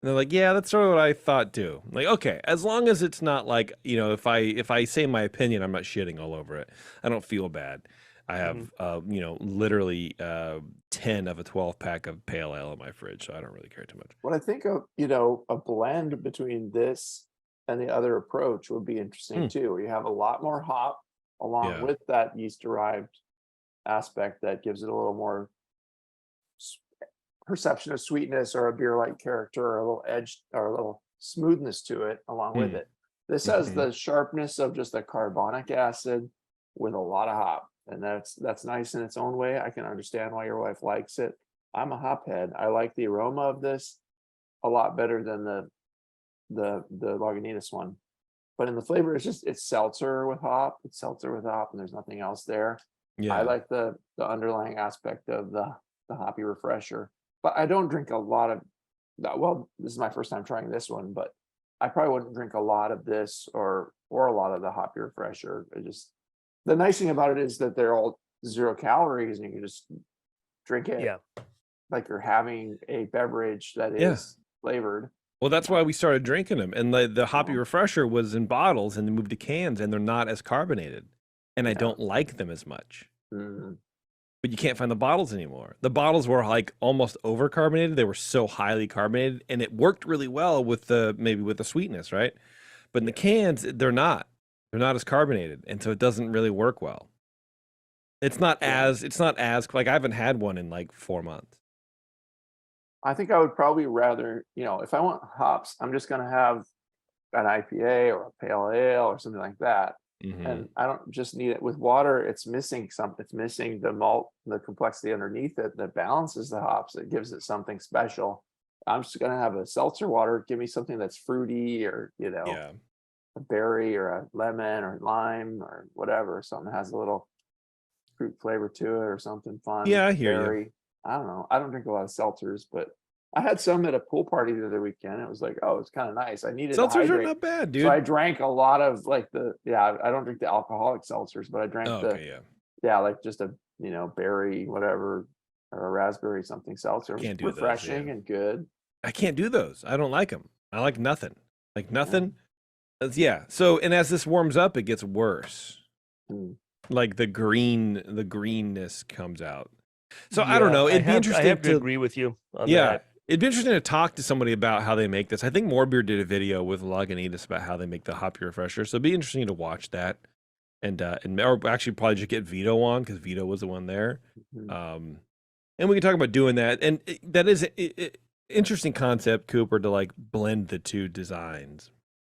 they're like, yeah, that's sort of what I thought too. I'm like, okay, as long as it's not like, if I say my opinion, I'm not shitting all over it. I don't feel bad. I have literally 10 of a 12 pack of pale ale in my fridge, so I don't really care too much. What I think of, a blend between this and the other approach would be interesting too. You have a lot more hop along Yeah. with that yeast derived aspect that gives it a little more perception of sweetness or a beer like character or a little edge or a little smoothness to it along with it. This has the sharpness of just a carbonic acid with a lot of hop, and that's nice in its own way. I can understand why your wife likes it. I'm a hop head. I like the aroma of this a lot better than the Lagunitas one, but in the flavor, it's seltzer with hop. It's seltzer with hop, and there's nothing else there. Yeah. I like the underlying aspect of the hoppy refresher, but I don't drink a lot of that. Well, this is my first time trying this one, but I probably wouldn't drink a lot of this or a lot of the hoppy refresher. The nice thing about it is that they're all 0 calories and you can just drink it like you're having a beverage that is flavored. Well, that's why we started drinking them. And the hoppy refresher was in bottles and they moved to cans, and they're not as carbonated. And I don't like them as much. But you can't find the bottles anymore. The bottles were like almost over carbonated. They were so highly carbonated, and it worked really well with the sweetness, right? But in the cans, they're not as carbonated, and so it doesn't really work well. It's not as like, I haven't had one in like 4 months. I think I would probably rather, if I want hops, I'm just going to have an IPA or a pale ale or something like that. And I don't just need it with water. It's missing something. It's missing the malt, the complexity underneath it that balances the hops. It gives it something special. I'm just going to have a seltzer water. Give me something that's fruity or, a berry or a lemon or lime or whatever. Something that has a little fruit flavor to it or something fun. Yeah, I hear you. I don't know. I don't drink a lot of seltzers, but I had some at a pool party the other weekend. It was like, oh, it's kind of nice. I needed seltzers to hydrate. Are not bad, dude. So I drank a lot of like I don't drink the alcoholic seltzers, but I drank like just a berry whatever or a raspberry something seltzer. Can't do refreshing those, and good. I can't do those. I don't like them. I like nothing. Like nothing. So, and as this warms up, it gets worse. Like the greenness comes out. So I don't know. It'd be interesting. I have to agree with you on that. It'd be interesting to talk to somebody about how they make this. I think Morebeer did a video with Lagunitas about how they make the hoppy refresher. So it'd be interesting to watch that, or actually probably just get Vito on, because Vito was the one there. And we can talk about doing that. And that is an interesting concept, Cooper, to like blend the two designs,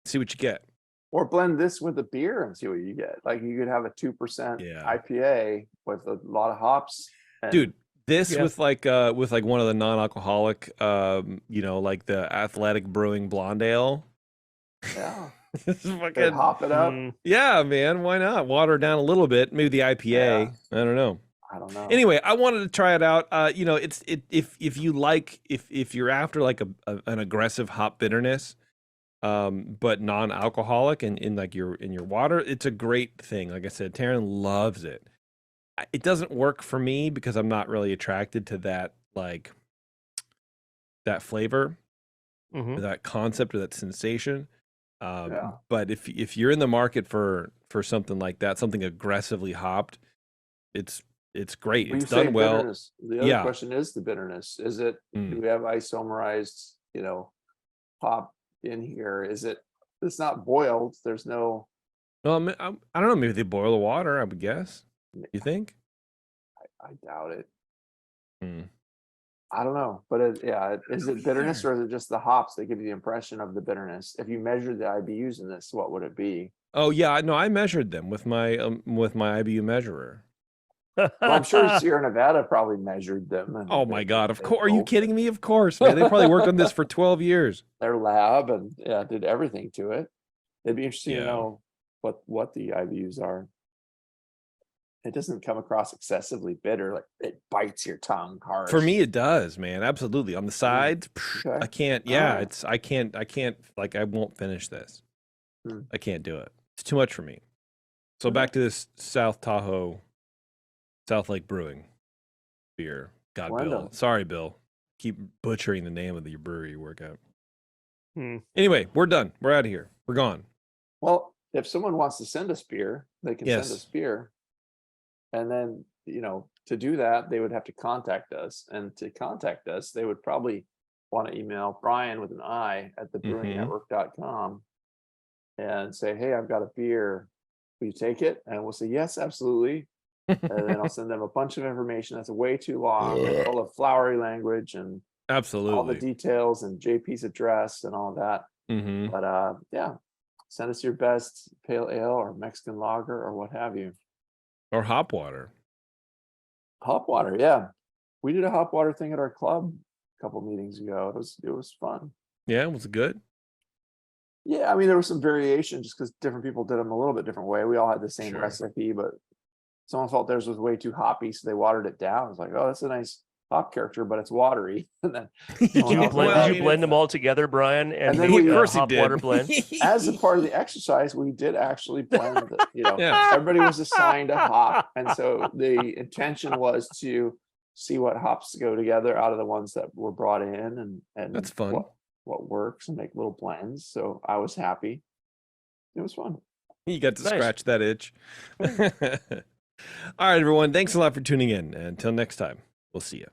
see what you get. Or blend this with a beer and see what you get. Like you could have a 2% IPA with a lot of hops. Dude, this with like one of the non-alcoholic, like the Athletic Brewing Blonde Ale. Yeah. This is fucking hop it up. Yeah, man. Why not? Water it down a little bit. Maybe the IPA. Yeah. I don't know. Anyway, I wanted to try it out. If you like, if you're after like an aggressive hop bitterness, but non-alcoholic and in your water, it's a great thing. Like I said, Taryn loves it. It doesn't work for me because I'm not really attracted to that, like that flavor, that concept or that sensation. But if you're in the market for something like that, something aggressively hopped, it's great. When It's you say done well. bitterness, the other Yeah. question is the bitterness. Is it, Mm. do we have isomerized, hop in here? Is it, it's not boiled, there's no, Well, I don't know. Maybe they boil the water. I would guess. You think? I doubt it. Mm. I don't know, but is it bitterness or is it just the hops that give you the impression of the bitterness? If you measured the IBUs in this, what would it be? Oh yeah, no, I measured them with my IBU measurer. Well, I'm sure Sierra Nevada probably measured them. And Oh my God! Of they course, are you know kidding me? Of course, man. They probably worked on this for 12 years. their lab and did everything to it. It'd be interesting to Yeah. know what the IBUs are. It doesn't come across excessively bitter, like it bites your tongue hard. For me, it does, man. Absolutely. On the sides, Okay. I can't. Yeah, Alright. I can't. Like, I won't finish this. Hmm. I can't do it. It's too much for me. So Okay. back to this South Lake Brewing beer. God, Blend Bill. 'em. Sorry, Bill. Keep butchering the name of your brewery you work at. Hmm. Anyway, we're done. We're out of here. We're gone. Well, if someone wants to send us beer, they can send Yes. us beer. And then, to do that, they would have to contact us. And to contact us, they would probably want to email Brian with an I at thebrewingnetwork.com and say, hey, I've got a beer. Will you take it? And we'll say, yes, absolutely. And then I'll send them a bunch of information that's way too long and full of flowery language and all the Absolutely. details and JP's address and all that. Mm-hmm. But send us your best pale ale or Mexican lager or what have you. Or hop water. Hop water, yeah. We did a hop water thing at our club a couple meetings ago. It was fun. Yeah, was it good? Yeah, I mean there was some variation just because different people did them a little bit different way. We all had the same Sure. recipe, but someone felt theirs was way too hoppy, so they watered it down. It's like, oh, that's a nice hop character, but it's watery. And then someone else went, Did you blend them all together, Brian, and then make we- a Of course he hop did. water blend? as a part of the exercise, we did actually blend. Yeah. Everybody was assigned a hop, and so the intention was to see what hops go together out of the ones that were brought in, and That's fun. what works, and make little blends. So I was happy. It was fun. You got to Nice. scratch that itch. All right, everyone. Thanks a lot for tuning in. Until next time, we'll see you.